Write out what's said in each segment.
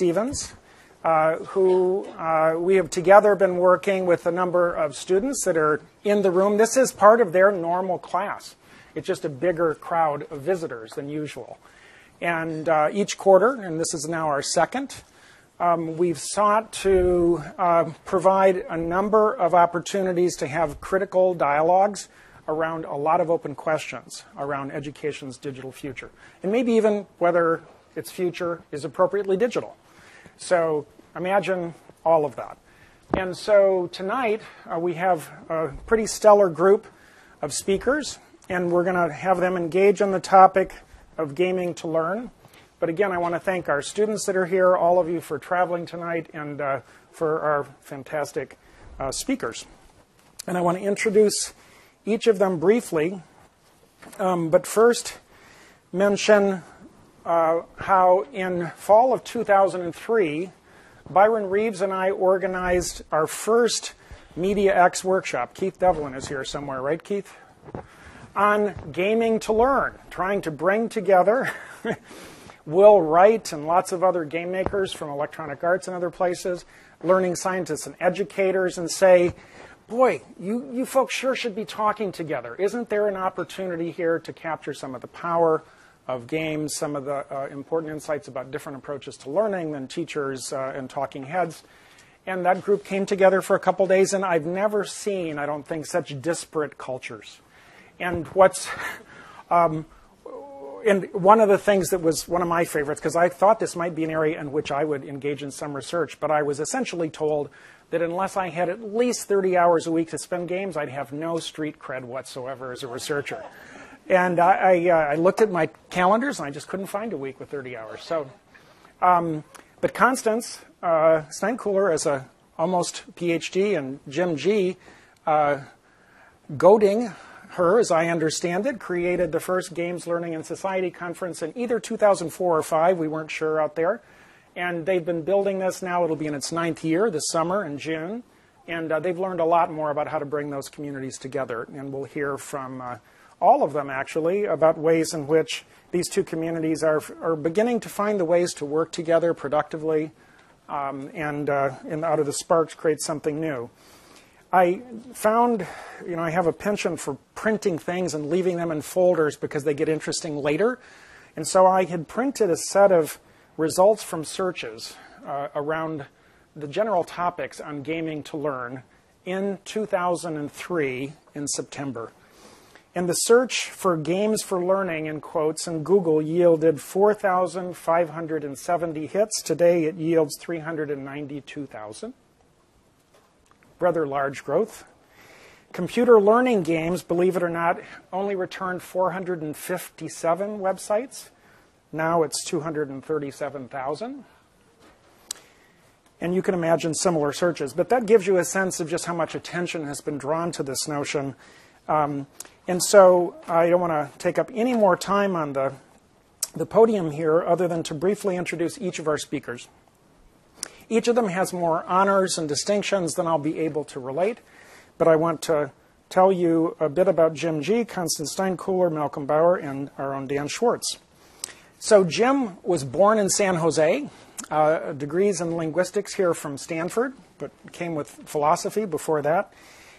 Stevens, who we have together been working with a number of students that are in the room. This is part of their normal class. It's just a bigger crowd of visitors than usual. And each quarter, and this is now our second, we've sought to provide a number of opportunities to have critical dialogues around a lot of open questions around education's digital future, and maybe even whether its future is appropriately digital. So imagine all of that. And so tonight we have a pretty stellar group of speakers, and we're going to have them engage on the topic of gaming to learn. But again, I want to thank our students that are here, all of you for traveling tonight, and for our fantastic speakers. And I want to introduce each of them briefly, but first mention how in fall of 2003, Byron Reeves and I organized our first MediaX workshop. Keith Devlin is here somewhere, right, Keith? On gaming to learn, trying to bring together Will Wright and lots of other game makers from Electronic Arts and other places, learning scientists and educators, and say, boy, you folks sure should be talking together. Isn't there an opportunity here to capture some of the power of games, some of the important insights about different approaches to learning than teachers and talking heads? And that group came together for a couple days, and I've never seen, I don't think, such disparate cultures. And what's... And one of the things that was one of my favorites, because I thought this might be an area in which I would engage in some research, but I was essentially told that unless I had at least 30 hours a week to spend games, I'd have no street cred whatsoever as a researcher. And I looked at my calendars, and I just couldn't find a week with 30 hours. So, but Constance Steinkuhler, as a almost PhD, and Jim G. Goading her, as I understand it, created the first Games, Learning, and Society conference in either 2004 or 5. We weren't sure out there. And they've been building this now. It'll be in its 9th year this summer in June. And they've learned a lot more about how to bring those communities together. And we'll hear from all of them, actually, about ways in which these two communities are beginning to find the ways to work together productively and out of the sparks create something new. I found, I have a penchant for printing things and leaving them in folders because they get interesting later. And so I had printed a set of results from searches around the general topics on gaming to learn in 2003 in September. And the search for games for learning, in quotes, in Google yielded 4,570 hits. Today it yields 392,000. Rather large growth. Computer learning games, believe it or not, only returned 457 websites. Now it's 237,000. And you can imagine similar searches. But that gives you a sense of just how much attention has been drawn to this notion. And so I don't want to take up any more time on the podium here other than to briefly introduce each of our speakers. Each of them has more honors and distinctions than I'll be able to relate, but I want to tell you a bit about Jim G., Constance Steinkuhler, Malcolm Bauer, and our own Dan Schwartz. So Jim was born in San Jose, degrees in linguistics here from Stanford, but came with philosophy before that.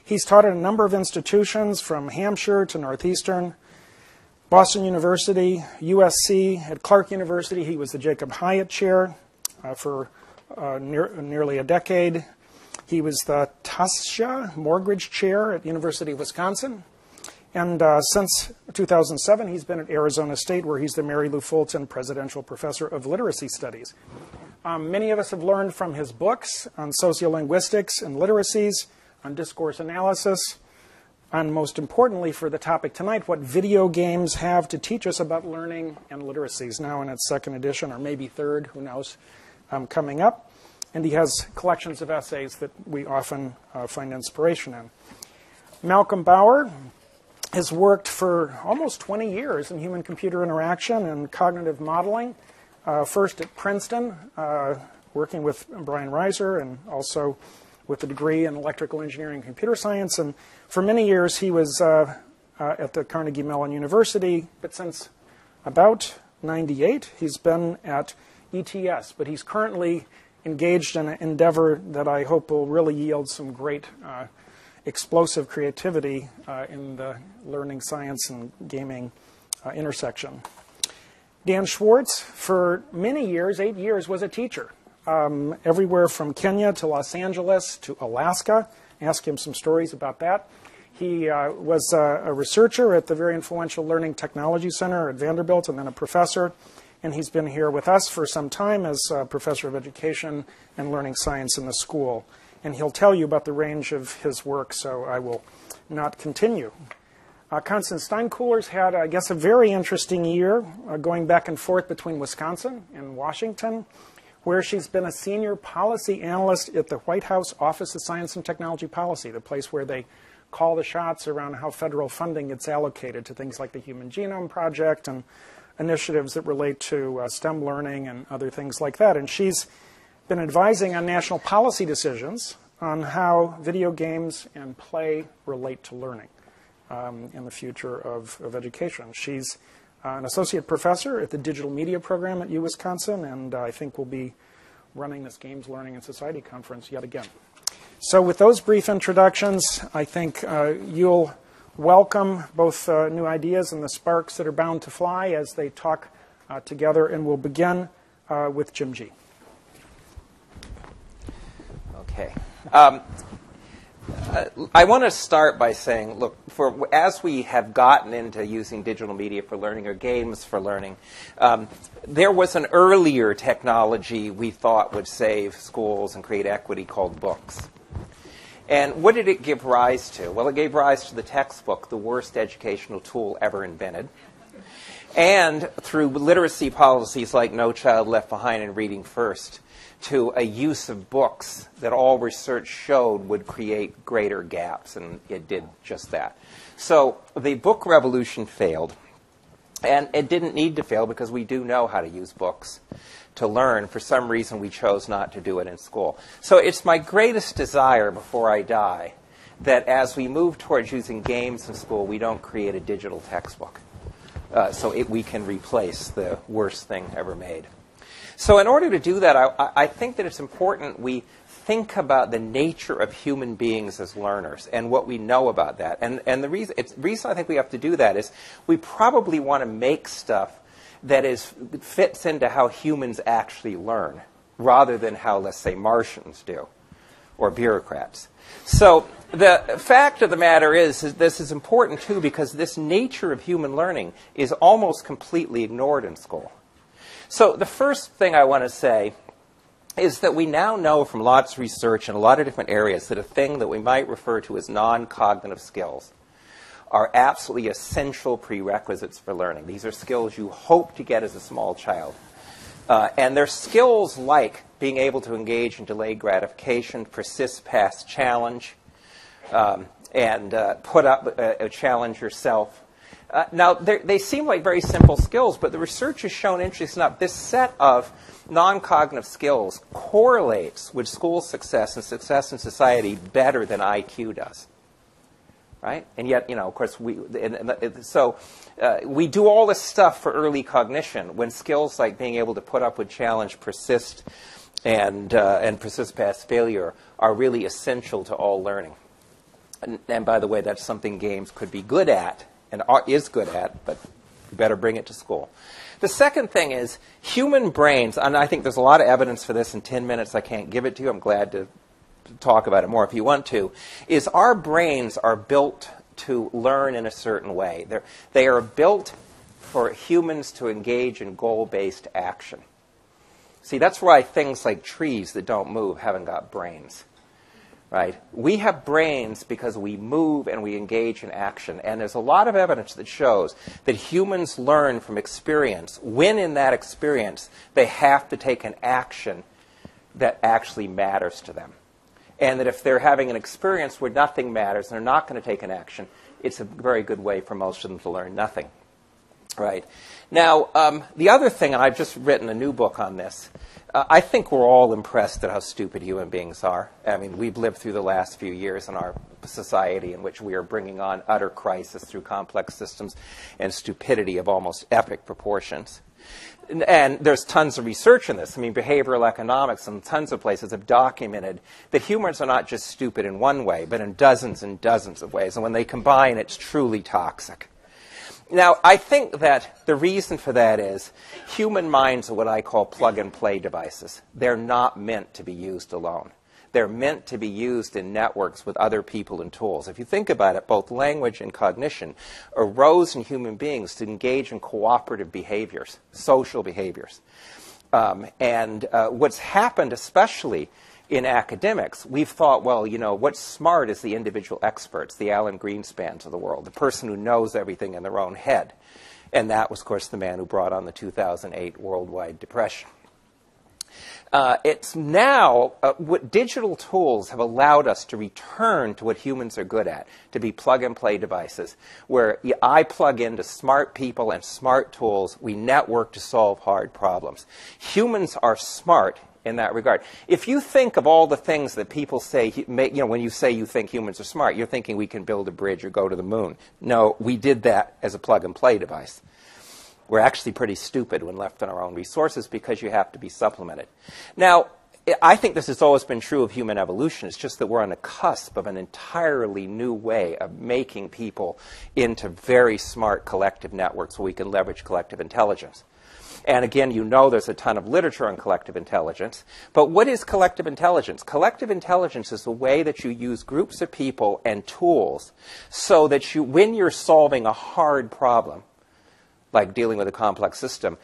He's taught at a number of institutions from Hampshire to Northeastern, Boston University, USC. At Clark University, he was the Jacob Hyatt Chair for nearly a decade. He was the Tasha Morgridge Chair at the University of Wisconsin. And since 2007, he's been at Arizona State, where he's the Mary Lou Fulton Presidential Professor of Literacy Studies. Many of us have learned from his books on sociolinguistics and literacies, on discourse analysis, and most importantly for the topic tonight, what video games have to teach us about learning and literacies, now in its 2nd edition, or maybe 3rd, who knows, coming up. And he has collections of essays that we often find inspiration in. Malcolm Bauer has worked for almost 20 years in human-computer interaction and cognitive modeling, first at Princeton, working with Brian Reiser, and also with a degree in electrical engineering and computer science. And for many years, he was at the Carnegie Mellon University, but since about 98, he's been at ETS, but he's currently engaged in an endeavor that I hope will really yield some great explosive creativity in the learning science and gaming intersection. Dan Schwartz, for many years, 8 years, was a teacher, everywhere from Kenya to Los Angeles to Alaska. Ask him some stories about that. He was a researcher at the very influential Learning Technology Center at Vanderbilt, and then a professor. And he's been here with us for some time as a professor of education and learning science in the school. And he'll tell you about the range of his work, so I will not continue. Constance Steinkuhler's had, I guess, a very interesting year going back and forth between Wisconsin and Washington, where she's been a senior policy analyst at the White House Office of Science and Technology Policy, the place where they call the shots around how federal funding gets allocated to things like the Human Genome Project and initiatives that relate to STEM learning and other things like that. And she's been advising on national policy decisions on how video games and play relate to learning in the future of education. She's an associate professor at the Digital Media Program at UWisconsin, and I think will be running this Games, Learning, and Society conference yet again. So with those brief introductions, I think you'll welcome both new ideas and the sparks that are bound to fly as they talk together, and we'll begin with Jim G. Okay. I want to start by saying, look, as we have gotten into using digital media for learning or games for learning, there was an earlier technology we thought would save schools and create equity called books. And what did it give rise to? Well, it gave rise to the textbook, the worst educational tool ever invented. And through literacy policies like No Child Left Behind and Reading First, to a use of books that all research showed would create greater gaps, and it did just that. So the book revolution failed, and it didn't need to fail because we do know how to use books to learn. For some reason, we chose not to do it in school. So it's my greatest desire before I die that as we move towards using games in school, we don't create a digital textbook so we can replace the worst thing ever made. So in order to do that, I think that it's important we think about the nature of human beings as learners and what we know about that. And the reason I think we have to do that is we probably want to make stuff that fits into how humans actually learn rather than how, let's say, Martians do or bureaucrats. So the fact of the matter is this is important, too, because this nature of human learning is almost completely ignored in school. So the first thing I want to say is that we now know from lots of research in a lot of different areas that a thing that we might refer to as non-cognitive skills are absolutely essential prerequisites for learning. These are skills you hope to get as a small child. And they're skills like being able to engage in delayed gratification, persist past challenge, and put up a challenge yourself. Now, they seem like very simple skills, but the research has shown, interesting enough, this set of non-cognitive skills correlates with school success and success in society better than IQ does. Right? And yet, of course, we do all this stuff for early cognition when skills like being able to put up with challenge, persist, and persist past failure are really essential to all learning. And by the way, that's something games could be good at and is good at, but you better bring it to school. The second thing is human brains, and I think there's a lot of evidence for this. In 10 minutes I can't give it to you. I'm glad to talk about it more if you want to, is our brains are built to learn in a certain way. They are built for humans to engage in goal-based action. See, that's why things like trees that don't move haven't got brains. Right? We have brains because we move and we engage in action. And there's a lot of evidence that shows that humans learn from experience when in that experience they have to take an action that actually matters to them. And that if they're having an experience where nothing matters and they're not going to take an action, it's a very good way for most of them to learn nothing. Right? Now, the other thing, and I've just written a new book on this, I think we're all impressed at how stupid human beings are. I mean, we've lived through the last few years in our society in which we are bringing on utter crisis through complex systems and stupidity of almost epic proportions. And there's tons of research in this. I mean, behavioral economics and tons of places have documented that humans are not just stupid in one way, but in dozens and dozens of ways. And when they combine, it's truly toxic. Now, I think that the reason for that is human minds are what I call plug-and-play devices. They're not meant to be used alone. They're meant to be used in networks with other people and tools. If you think about it, both language and cognition arose in human beings to engage in cooperative behaviors, social behaviors. What's happened, especially in academics, we've thought, well, you know, what's smart is the individual experts, the Alan Greenspans of the world, the person who knows everything in their own head. And that was, of course, the man who brought on the 2008 worldwide depression. It's now, what digital tools have allowed us to return to what humans are good at, to be plug-and-play devices, where I plug into smart people and smart tools. We network to solve hard problems. Humans are smart in that regard. If you think of all the things that people say, you know, when you say you think humans are smart, you're thinking we can build a bridge or go to the moon. No, we did that as a plug-and-play device. We're actually pretty stupid when left on our own resources because you have to be supplemented. Now, I think this has always been true of human evolution. It's just that we're on the cusp of an entirely new way of making people into very smart collective networks where we can leverage collective intelligence. And again, you know there's a ton of literature on collective intelligence. But what is collective intelligence? Collective intelligence is the way that you use groups of people and tools so that you, when you're solving a hard problem, like dealing with a complex system,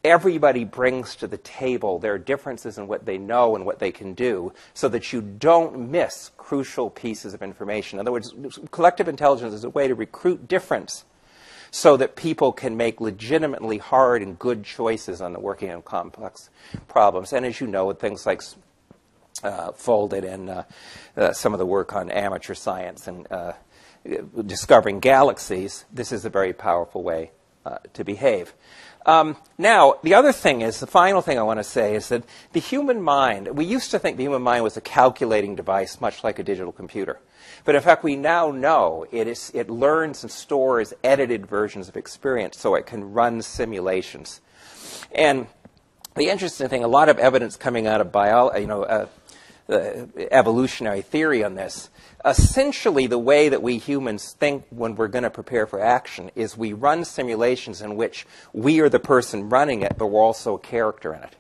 everybody brings to the table their differences in what they know and what they can do so that you don't miss crucial pieces of information. In other words, collective intelligence is a way to recruit difference so that people can make legitimately hard and good choices on the working on complex problems. And as you know, things like folded in some of the work on amateur science and discovering galaxies, this is a very powerful way to behave. Now, the other thing is, the final thing I want to say is that the human mind, we used to think the human mind was a calculating device, much like a digital computer. But in fact, we now know it learns and stores edited versions of experience so it can run simulations. And the interesting thing, a lot of evidence coming out of evolutionary theory on this. Essentially, the way that we humans think when we're going to prepare for action is we run simulations in which we are the person running it, but we're also a character in it.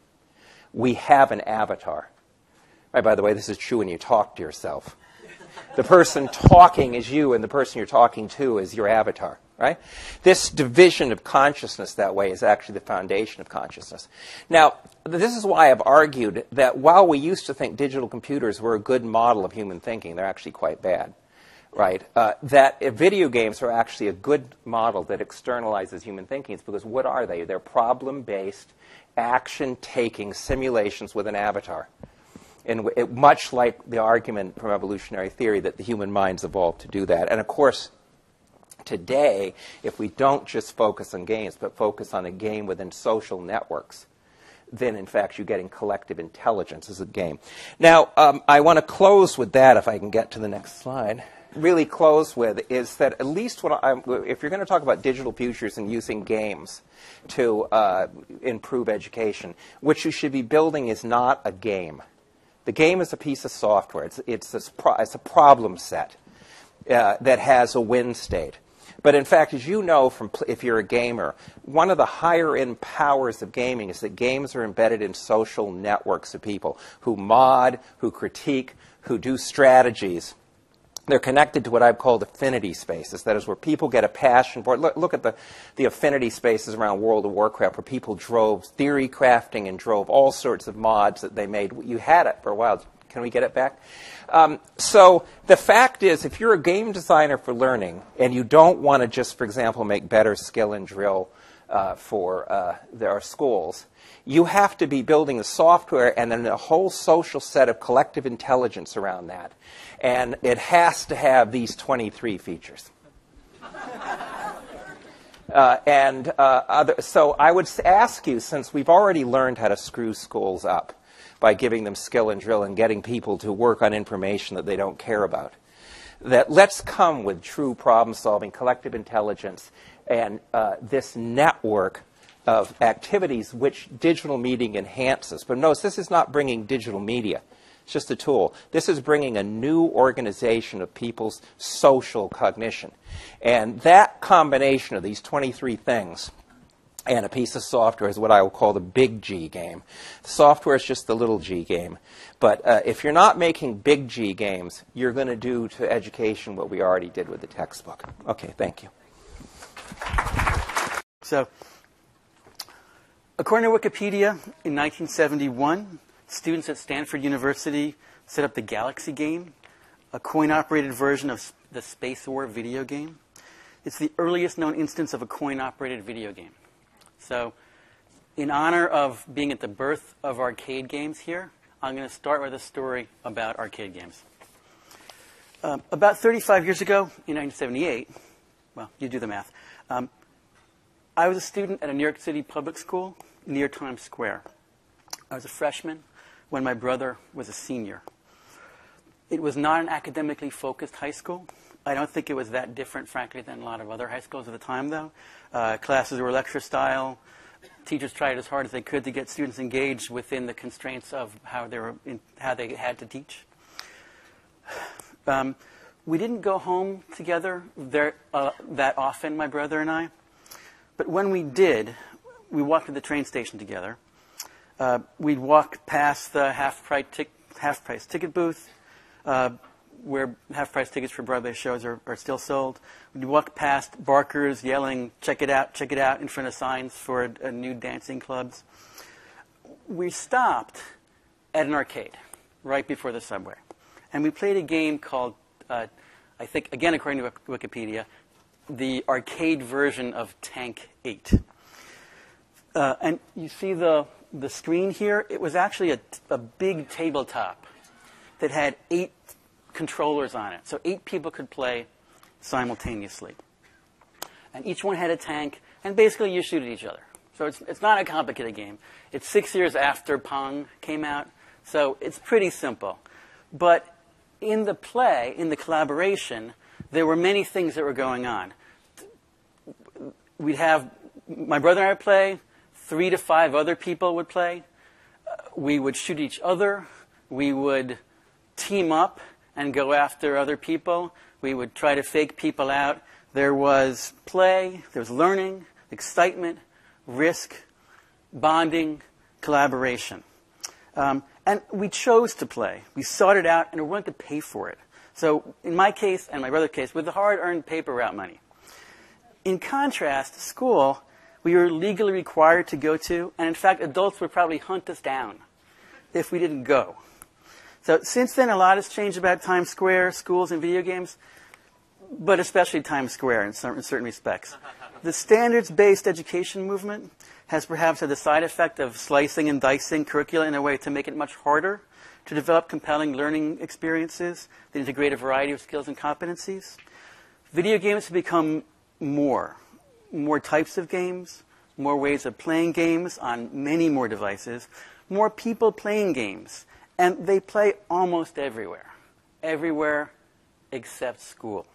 We have an avatar. Right, by the way, this is true when you talk to yourself. The person talking is you, and the person you're talking to is your avatar. Right? This division of consciousness that way is actually the foundation of consciousness. Now, this is why I've argued that while we used to think digital computers were a good model of human thinking, they're actually quite bad. Right? That video games are actually a good model that externalizes human thinking. It's because what are they? They're problem-based, action-taking simulations with an avatar. And much like the argument from evolutionary theory that the human mind's evolved to do that. And of course, today, if we don't just focus on games, but focus on a game within social networks, then in fact you're getting collective intelligence as a game. Now, I want to close with that, if I can get to the next slide. Really close with is that at least if you're going to talk about digital futures and using games to improve education, what you should be building is not a game. The game is a piece of software. It's a problem set that has a win state. But in fact, as you know, if you're a gamer, one of the higher-end powers of gaming is that games are embedded in social networks of people who mod, who critique, who do strategies. They're connected to what I've called affinity spaces. That is where people get a passion for it. Look at the affinity spaces around World of Warcraft where people drove theory crafting and drove all sorts of mods that they made. You had it for a while. Can we get it back? So the fact is, if you're a game designer for learning and you don't want to just, for example, make better skill and drill for our schools, you have to be building the software and then a whole social set of collective intelligence around that. And it has to have these 23 features. So I would ask you, since we've already learned how to screw schools up by giving them skill and drill and getting people to work on information that they don't care about, that let's come with true problem solving, collective intelligence, and this network of activities which digital media enhances. But notice, this is not bringing digital media. It's just a tool. This is bringing a new organization of people's social cognition. And that combination of these 23 things and a piece of software is what I will call the big G game. Software is just the little g game. But if you're not making big G games, you're going to do to education what we already did with the textbook. Okay, thank you. So, according to Wikipedia, in 1971, students at Stanford University set up the Galaxy game, a coin-operated version of the Space War video game. It's the earliest known instance of a coin-operated video game. So, in honor of being at the birth of arcade games here, I'm going to start with a story about arcade games. About 35 years ago, in 1978, well, you do the math, I was a student at a New York City public school near Times Square. I was a freshman when my brother was a senior. It was not an academically focused high school. I don't think it was that different, frankly, than a lot of other high schools at the time, though. Classes were lecture style. Teachers tried as hard as they could to get students engaged within the constraints of how they had to teach. We didn't go home together that often, my brother and I. But when we did, we walked to the train station together. We'd walk past the half-price ticket booth, where half-price tickets for Broadway shows are still sold. We'd walk past barkers yelling, check it out, in front of signs for new dancing clubs. We stopped at an arcade right before the subway. And we played a game called, I think, again, according to Wikipedia, the arcade version of Tank 8. And you see the screen here? It was actually a big tabletop that had 8 controllers on it. So 8 people could play simultaneously. And each one had a tank, and basically you shoot at each other. So it's not a complicated game. It's 6 years after Pong came out, so it's pretty simple. But in the play, in the collaboration, there were many things that were going on. We'd have, my brother and I would play, 3 to 5 other people would play. We would shoot each other. We would team up and go after other people. We would try to fake people out. There was play, there was learning, excitement, risk, bonding, collaboration. And we chose to play. We sought it out, and we wanted to pay for it. So in my case, and my brother's case, with the hard-earned paper route money. In contrast, school, we were legally required to go to, and in fact, adults would probably hunt us down if we didn't go. So since then, a lot has changed about Times Square, schools, and video games, but especially Times Square in certain respects. The standards-based education movement has perhaps had the side effect of slicing and dicing curricula in a way to make it much harder to develop compelling learning experiences that integrate a variety of skills and competencies. Video games have become more types of games, more ways of playing games on many more devices, more people playing games. And they play almost everywhere except school.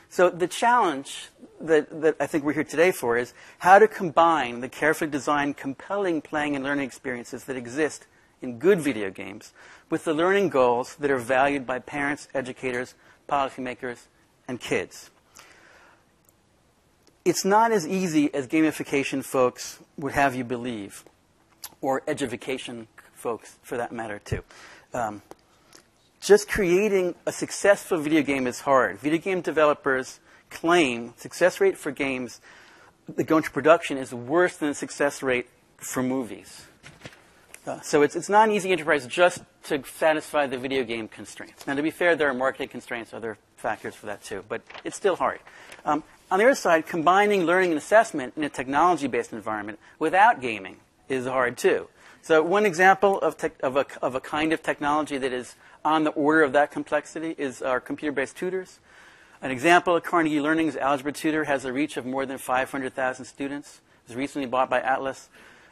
So the challenge that I think we're here today for is how to combine the carefully designed, compelling playing and learning experiences that exist in good video games with the learning goals that are valued by parents, educators, policymakers, and kids. It's not as easy as gamification folks would have you believe, or education folks, for that matter, too. Just creating a successful video game is hard. Video game developers claim success rate for games that go into production is worse than the success rate for movies. So it's not an easy enterprise just to satisfy the video game constraints. Now, to be fair, there are market constraints, other factors for that, too. But it's still hard. On the other side, combining learning and assessment in a technology-based environment without gaming is hard, too. So one example of a kind of technology that is on the order of that complexity is our computer-based tutors. An example of Carnegie Learning's Algebra Tutor has a reach of more than 500,000 students. It was recently bought by Atlas.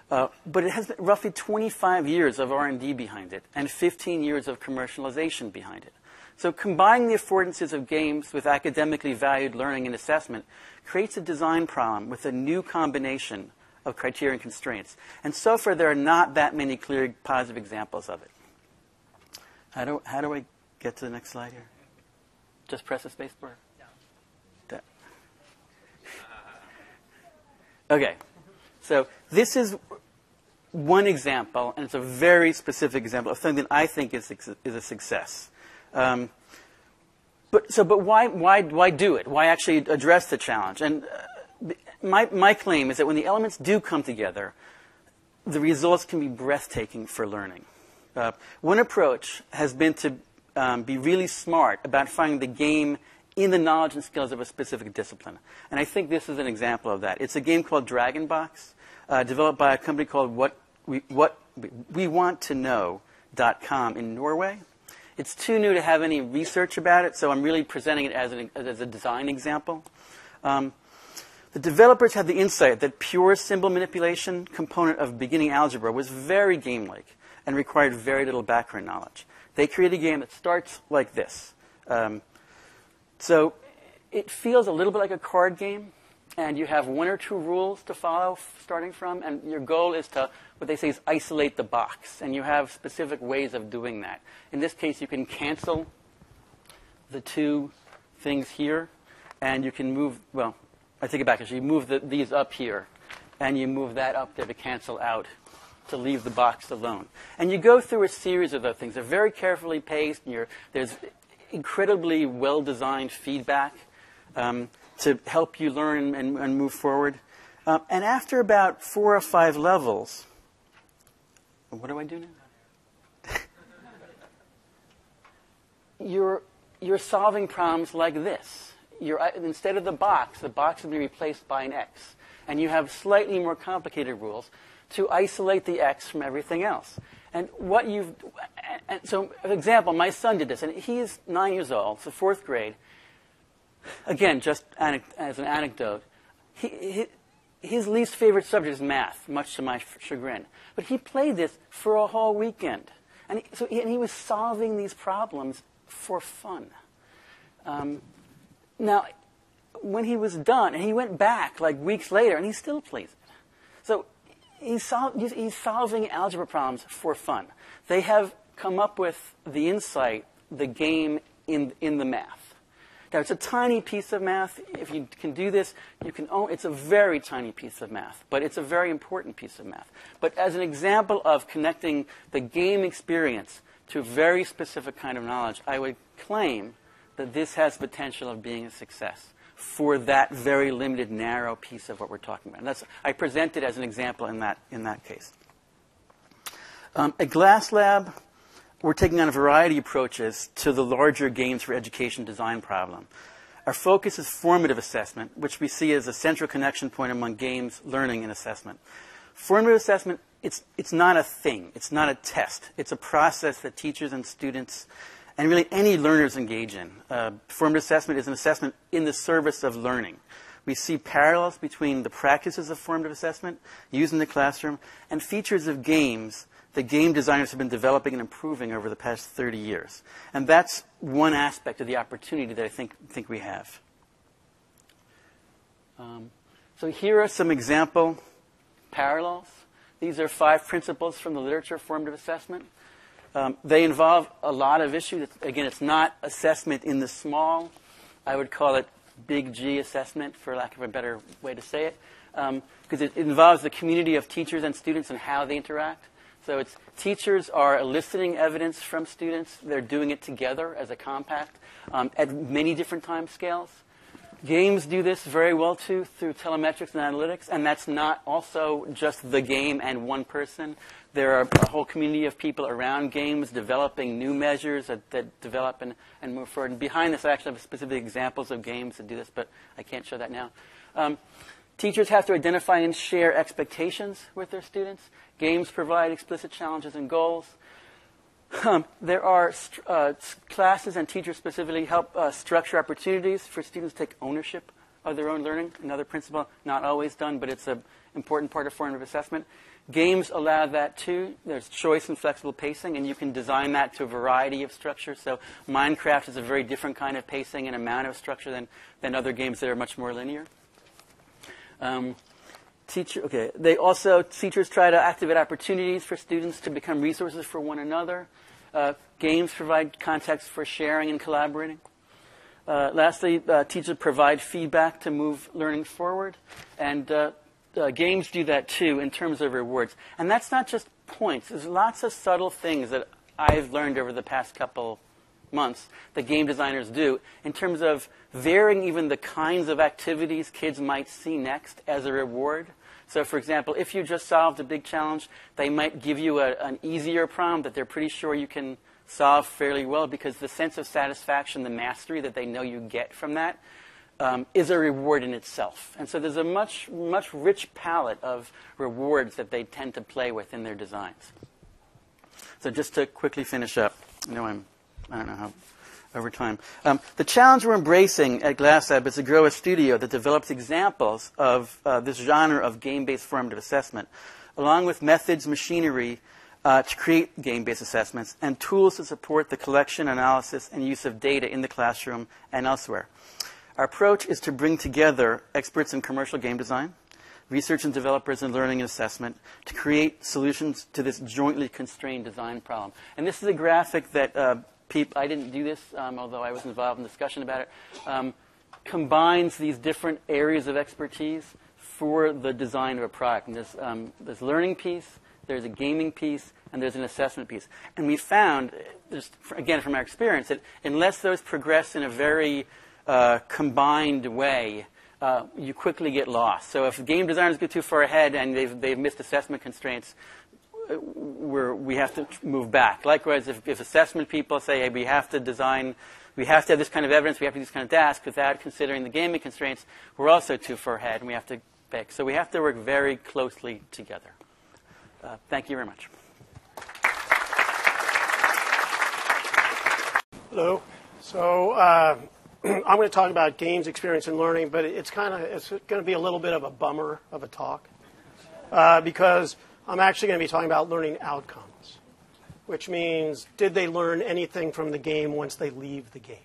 But it has roughly 25 years of R&D behind it and 15 years of commercialization behind it. So combining the affordances of games with academically valued learning and assessment creates a design problem with a new combination of criteria and constraints. And so far, there are not that many clear positive examples of it. How do I get to the next slide here? Just press the space bar? No. Okay. So this is one example, and it's a very specific example of something that I think is a success. But why do it? Why actually address the challenge? And my claim is that when the elements do come together, the results can be breathtaking for learning. One approach has been to be really smart about finding the game in the knowledge and skills of a specific discipline. And I think this is an example of that. It's a game called Dragon Box, developed by a company called WhatWeWantToKnow.com in Norway. It's too new to have any research about it, so I'm really presenting it as a design example. The developers had the insight that pure symbol manipulation component of beginning algebra was very game-like and required very little background knowledge. They created a game that starts like this. So it feels a little bit like a card game, and you have one or two rules to follow starting from, and your goal is to, what they say is isolate the box, and you have specific ways of doing that. In this case, you can cancel the two things here, and you can move, well, I take it back, actually, you move these up here, and you move that up there to cancel out, to leave the box alone. And you go through a series of those things. They're very carefully paced, and there's incredibly well-designed feedback to help you learn and move forward. And after about 4 or 5 levels, what do I do now? You're solving problems like this. Instead of the box will be replaced by an X. And you have slightly more complicated rules to isolate the X from everything else. And so, for example, my son did this, and he's 9 years old, so 4th grade. Again, just as an anecdote, his least favorite subject is math, much to my chagrin. But he played this for a whole weekend. And he was solving these problems for fun. Now, when he was done, and he went back like weeks later, and he still plays it. So he's solving algebra problems for fun. They have come up with the insight, the game in the math. Now, it's a tiny piece of math. If you can do this, it's a very tiny piece of math, but it's a very important piece of math. But as an example of connecting the game experience to a very specific kind of knowledge, I would claim that this has potential of being a success for that very limited, narrow piece of what we're talking about. And I present it as an example in that case. At GlassLab, we're taking on a variety of approaches to the larger games for education design problem. Our focus is formative assessment, which we see as a central connection point among games, learning, and assessment. Formative assessment, it's not a thing. It's not a test. It's a process that teachers and students and really any learners engage in. Formative assessment is an assessment in the service of learning. We see parallels between the practices of formative assessment used in the classroom and features of games that game designers have been developing and improving over the past 30 years. And that's one aspect of the opportunity that I think we have. So here are some example parallels. These are 5 principles from the literature of formative assessment. They involve a lot of issues. Again, it's not assessment in the small. I would call it big G assessment, for lack of a better way to say it, because it involves the community of teachers and students and how they interact. So teachers are eliciting evidence from students. They're doing it together as a compact at many different time scales. Games do this very well, too, through telemetrics and analytics. And that's not also just the game and one person. There are a whole community of people around games developing new measures that develop and move forward. And behind this, I actually have specific examples of games that do this, but I can't show that now. Teachers have to identify and share expectations with their students. Games provide explicit challenges and goals. There are classes and teachers specifically help structure opportunities for students to take ownership of their own learning. Another principle, not always done, but it's an important part of formative assessment. Games allow that too. There's choice and flexible pacing, and you can design that to a variety of structures. So Minecraft is a very different kind of pacing and amount of structure than other games that are much more linear. Teachers try to activate opportunities for students to become resources for one another. Games provide context for sharing and collaborating. Lastly, teachers provide feedback to move learning forward. And games do that too in terms of rewards. And that's not just points. There's lots of subtle things that I've learned over the past couple months that game designers do in terms of varying even the kinds of activities kids might see next as a reward. So, for example, if you just solved a big challenge, they might give you an easier problem that they're pretty sure you can solve fairly well, because the sense of satisfaction, the mastery that they know you get from that, is a reward in itself. And so there's a much rich palette of rewards that they tend to play with in their designs. So just to quickly finish up, I don't know how, over time. The challenge we're embracing at GlassUp is to grow a studio that develops examples of this genre of game-based formative assessment, along with methods, machinery, to create game-based assessments, and tools to support the collection, analysis, and use of data in the classroom and elsewhere. Our approach is to bring together experts in commercial game design, research and developers in learning and assessment, to create solutions to this jointly constrained design problem. And this is a graphic that I didn't do this, although I was involved in discussion about it, combines these different areas of expertise for the design of a product. And there's this learning piece, there's a gaming piece, and there's an assessment piece. And we found, just again from our experience, that unless those progress in a very combined way, you quickly get lost. So if game designers get too far ahead and they've missed assessment constraints, we have to move back. Likewise, if assessment people say, hey, we have to have this kind of evidence, we have to do this kind of task without considering the gaming constraints, we're also too far ahead and we have to pick. So we have to work very closely together. Thank you very much. Hello. So I'm going to talk about games, experience, and learning, but it's going to be a little bit of a bummer of a talk because I'm actually going to be talking about learning outcomes, which means did they learn anything from the game once they leave the game?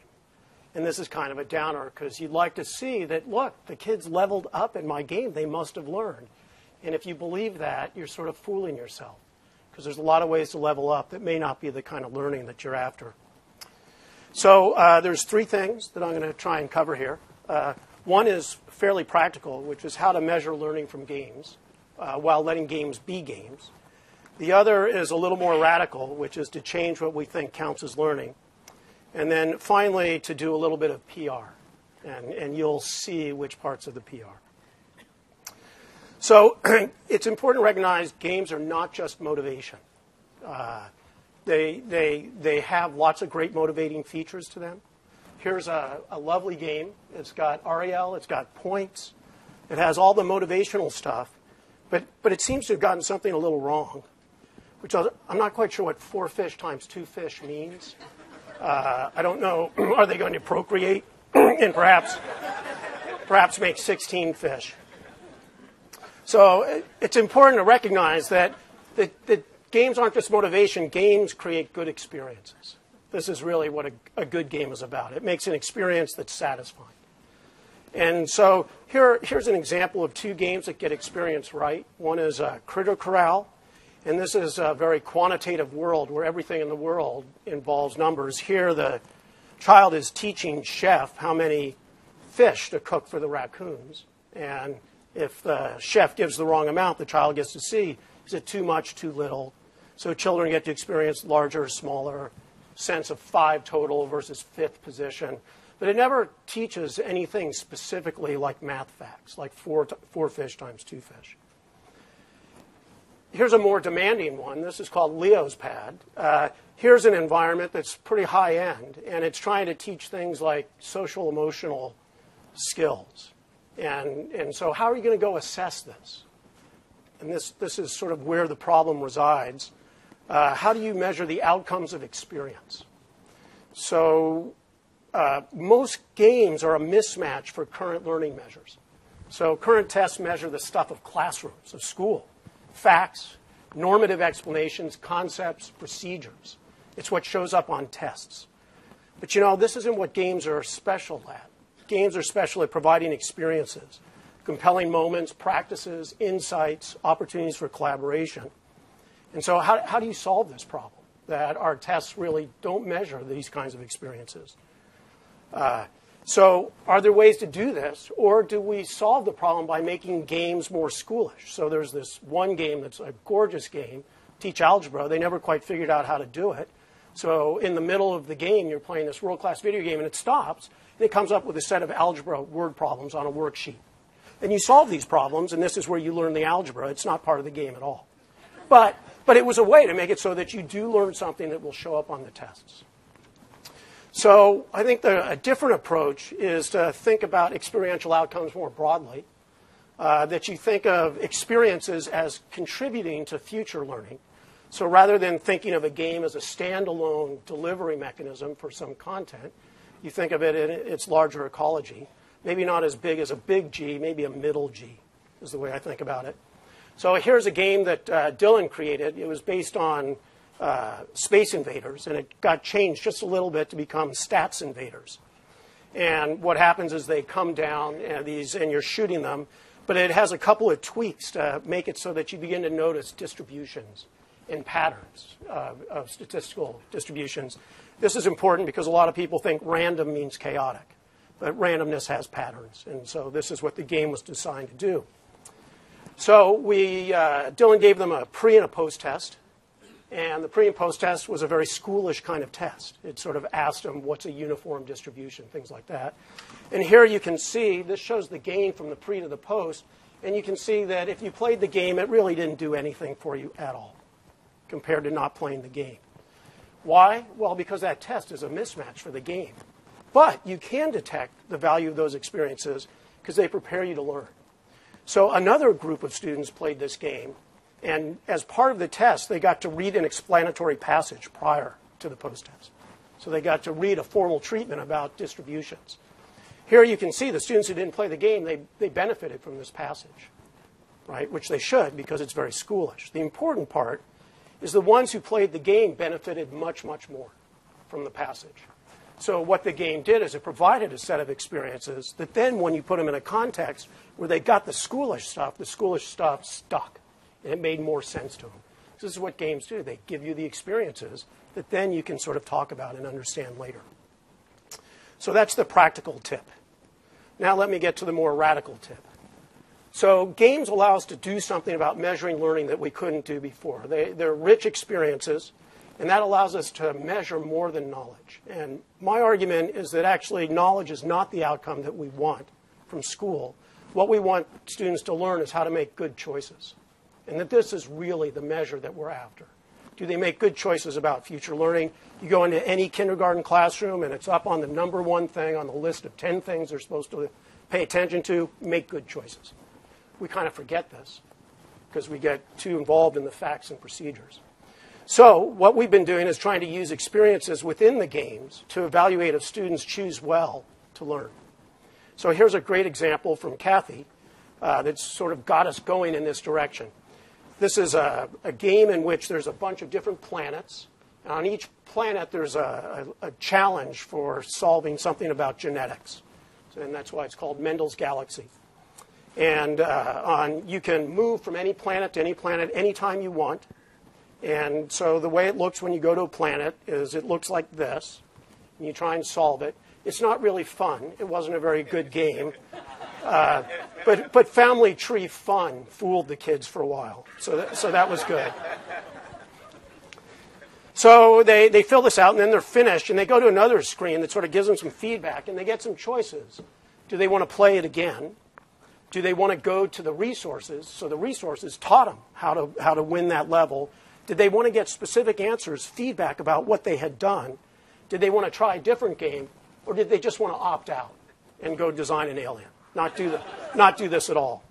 And this is kind of a downer because you'd like to see that, look, the kids leveled up in my game. They must have learned. And if you believe that, you're sort of fooling yourself because there's a lot of ways to level up that may not be the kind of learning that you're after. So there's three things that I'm going to try and cover here. One is fairly practical, which is how to measure learning from games while letting games be games. The other is a little more radical, which is to change what we think counts as learning. And then finally, to do a little bit of PR. And you'll see which parts of the PR. So it's important to recognize games are not just motivation. They have lots of great motivating features to them. Here's a lovely game. It's got Ariel. It's got points. It has all the motivational stuff. But it seems to have gotten something a little wrong, which I'm not quite sure what 4 fish times 2 fish means. I don't know. Are they going to procreate and perhaps make 16 fish? So it's important to recognize that games aren't just motivation. Games create good experiences. This is really what a good game is about. It makes an experience that's satisfying. And so here's an example of 2 games that get experience right. One is Corral, and this is a very quantitative world where everything in the world involves numbers. Here the child is teaching chef how many fish to cook for the raccoons. And if the chef gives the wrong amount, the child gets to see, is it too much, too little? So children get to experience larger, smaller, sense of 5 total versus 5th position. But it never teaches anything specifically like math facts, like 4 fish times 2 fish. Here's a more demanding one. This is called Leo's Pad. Here's an environment that's pretty high end, and it's trying to teach things like social emotional skills. And so how are you going to go assess this? And this is sort of where the problem resides. How do you measure the outcomes of experience? So most games are a mismatch for current learning measures. So current tests measure the stuff of classrooms, of school, facts, normative explanations, concepts, procedures. It's what shows up on tests. But this isn't what games are special at. Games are special at providing experiences. compelling moments, practices, insights, opportunities for collaboration. And so how do you solve this problem, that our tests really don't measure these kinds of experiences? So are there ways to do this, or do we solve the problem by making games more schoolish? So there's this one game that's a gorgeous game, Teach Algebra. They never quite figured out how to do it. So in the middle of the game, you're playing this world-class video game, and it stops, and it comes up with a set of algebra word problems on a worksheet. And you solve these problems, and this is where you learn the algebra. It's not part of the game at all. But it was a way to make it so that you do learn something that will show up on the tests. So I think a different approach is to think about experiential outcomes more broadly, that you think of experiences as contributing to future learning. So rather than thinking of a game as a standalone delivery mechanism for some content, you think of it in its larger ecology. Maybe not as big as a big G, maybe a middle G is the way I think about it. So here's a game that Dylan created. It was based on Space Invaders, and it got changed just a little bit to become Stats Invaders. And what happens is they come down, and you're shooting them, but it has a couple of tweaks to make it so that you begin to notice distributions and patterns of statistical distributions. This is important because a lot of people think random means chaotic, but randomness has patterns, and so this is what the game was designed to do. So Dylan gave them a pre and a post test. And the pre and post test was a very schoolish kind of test. It sort of asked them what's a uniform distribution, things like that. And here you can see, this shows the gain from the pre to the post. And you can see that if you played the game, it really didn't do anything for you at all compared to not playing the game. Why? Well, because that test is a mismatch for the game. But you can detect the value of those experiences because they prepare you to learn. So another group of students played this game. And as part of the test, they got to read an explanatory passage prior to the post-test. So they got to read a formal treatment about distributions. Here you can see the students who didn't play the game, they benefited from this passage, right? Which they should because it's very schoolish. The important part is the ones who played the game benefited much, much more from the passage. So what the game did is it provided a set of experiences that then when you put them in a context where they got the schoolish stuff stuck. And it made more sense to them. This is what games do. They give you the experiences that then you can sort of talk about and understand later. So that's the practical tip. Now let me get to the more radical tip. So games allow us to do something about measuring learning that we couldn't do before. They're rich experiences, and that allows us to measure more than knowledge. And my argument is that actually knowledge is not the outcome that we want from school. What we want students to learn is how to make good choices. And that this is really the measure that we're after. Do they make good choices about future learning? You go into any kindergarten classroom, and it's up on the number one thing on the list of 10 things they're supposed to pay attention to. Make good choices. We kind of forget this because we get too involved in the facts and procedures. So what we've been doing is trying to use experiences within the games to evaluate if students choose well to learn. So here's a great example from Kathy that's sort of got us going in this direction. This is a game in which there's a bunch of different planets. And on each planet, there's a challenge for solving something about genetics. And that's why it's called Mendel's Galaxy. And you can move from any planet to any planet anytime you want. And so the way it looks when you go to a planet is it looks like this. And you try and solve it. It's not really fun. It wasn't a very good game. But Family Tree Fun fooled the kids for a while. So that was good. So they fill this out, and then they're finished, and they go to another screen that sort of gives them some feedback, and they get some choices. Do they want to play it again? Do they want to go to the resources? So the resources taught them how to win that level. Did they want to get specific answers, feedback about what they had done? Did they want to try a different game, or did they just want to opt out and go design an alien? Not do this at all.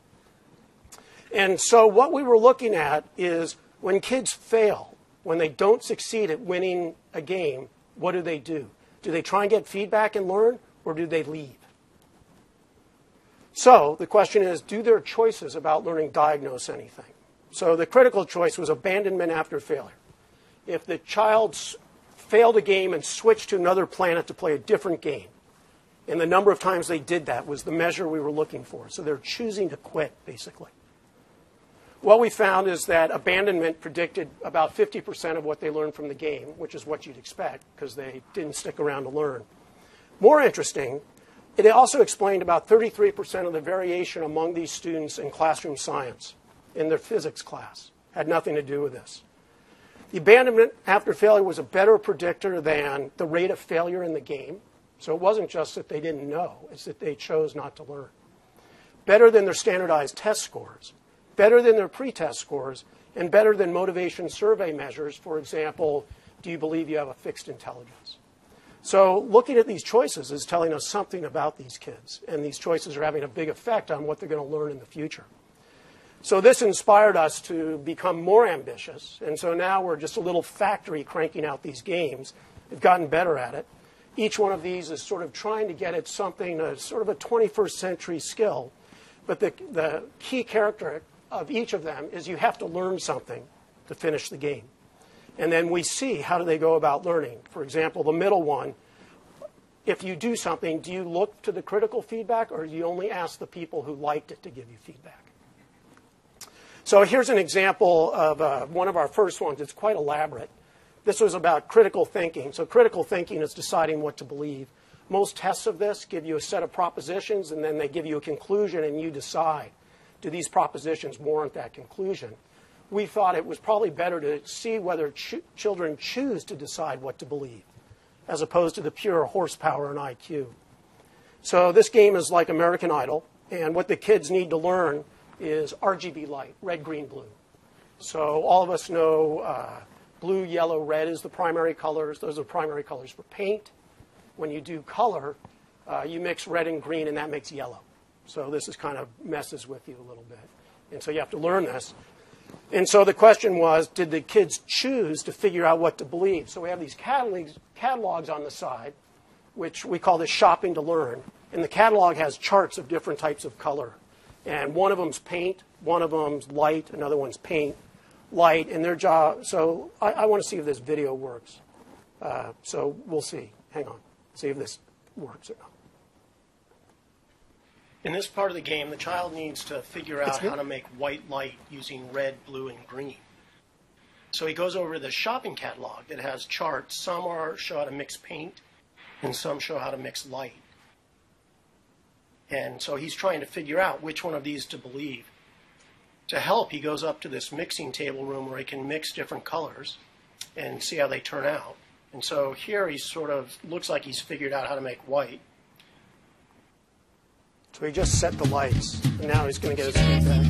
And so what we were looking at is when kids fail, when they don't succeed at winning a game, what do? Do they try and get feedback and learn, or do they leave? So the question is, do their choices about learning diagnose anything? So the critical choice was abandonment after failure. If the child failed a game and switched to another planet to play a different game, And the number of times they did that was the measure we were looking for. So they're choosing to quit, basically. What we found is that abandonment predicted about 50% of what they learned from the game, which is what you'd expect because they didn't stick around to learn. More interesting, it also explained about 33% of the variation among these students in classroom science, in their physics class. Had nothing to do with this. The abandonment after failure was a better predictor than the rate of failure in the game. So it wasn't just that they didn't know, it's that they chose not to learn. Better than their standardized test scores, better than their pretest scores, and better than motivation survey measures. For example, do you believe you have a fixed intelligence? So looking at these choices is telling us something about these kids, and these choices are having a big effect on what they're going to learn in the future. So this inspired us to become more ambitious, and so now we're just a little factory cranking out these games. We've gotten better at it. Each one of these is sort of trying to get at something, sort of a 21st century skill. But the key character of each of them is you have to learn something to finish the game. And then we see how do they go about learning. For example, the middle one, if you do something, do you look to the critical feedback or do you only ask the people who liked it to give you feedback? So here's an example of one of our first ones. It's quite elaborate. This was about critical thinking. So critical thinking is deciding what to believe. Most tests of this give you a set of propositions, and then they give you a conclusion, and you decide, do these propositions warrant that conclusion? We thought it was probably better to see whether children choose to decide what to believe, as opposed to the pure horsepower and IQ. So this game is like American Idol, and what the kids need to learn is RGB light, red, green, blue. So all of us know blue, yellow, red is the primary colors. Those are primary colors for paint. When you do color, you mix red and green, and that makes yellow. So this is kind of messes with you a little bit. And so you have to learn this. And so the question was, did the kids choose to figure out what to believe? So we have these catalogs on the side, which we call this shopping to learn. And the catalog has charts of different types of color. And one of them's paint, one of them's light, another one's paint, light, and their job. So I want to see if this video works. So we'll see. Hang on. See if this works or not. In this part of the game, the child needs to figure out how to make white light using red, blue, and green. So he goes over to the shopping catalog that has charts. Some show how to mix paint, and some show how to mix light. And so he's trying to figure out which one of these to believe. To help, he goes up to this mixing table room where he can mix different colors and see how they turn out. And so here he sort of looks like he's figured out how to make white. So he just set the lights, and now he's going to get his feedback.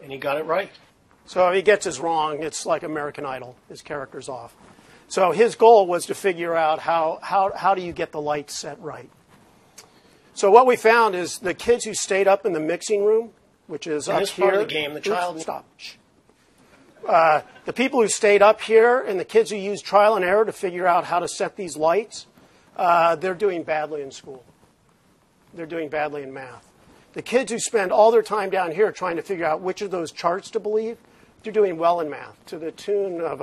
And he got it right. So if he gets his wrong, it's like American Idol. His character's off. So his goal was to figure out how do you get the lights set right. So what we found is the kids who stayed up in the mixing room, which is up here. In this part of the game, the child... Stop. The people who stayed up here and the kids who used trial and error to figure out how to set these lights, they're doing badly in school. They're doing badly in math. The kids who spend all their time down here trying to figure out which of those charts to believe, they're doing well in math to the tune of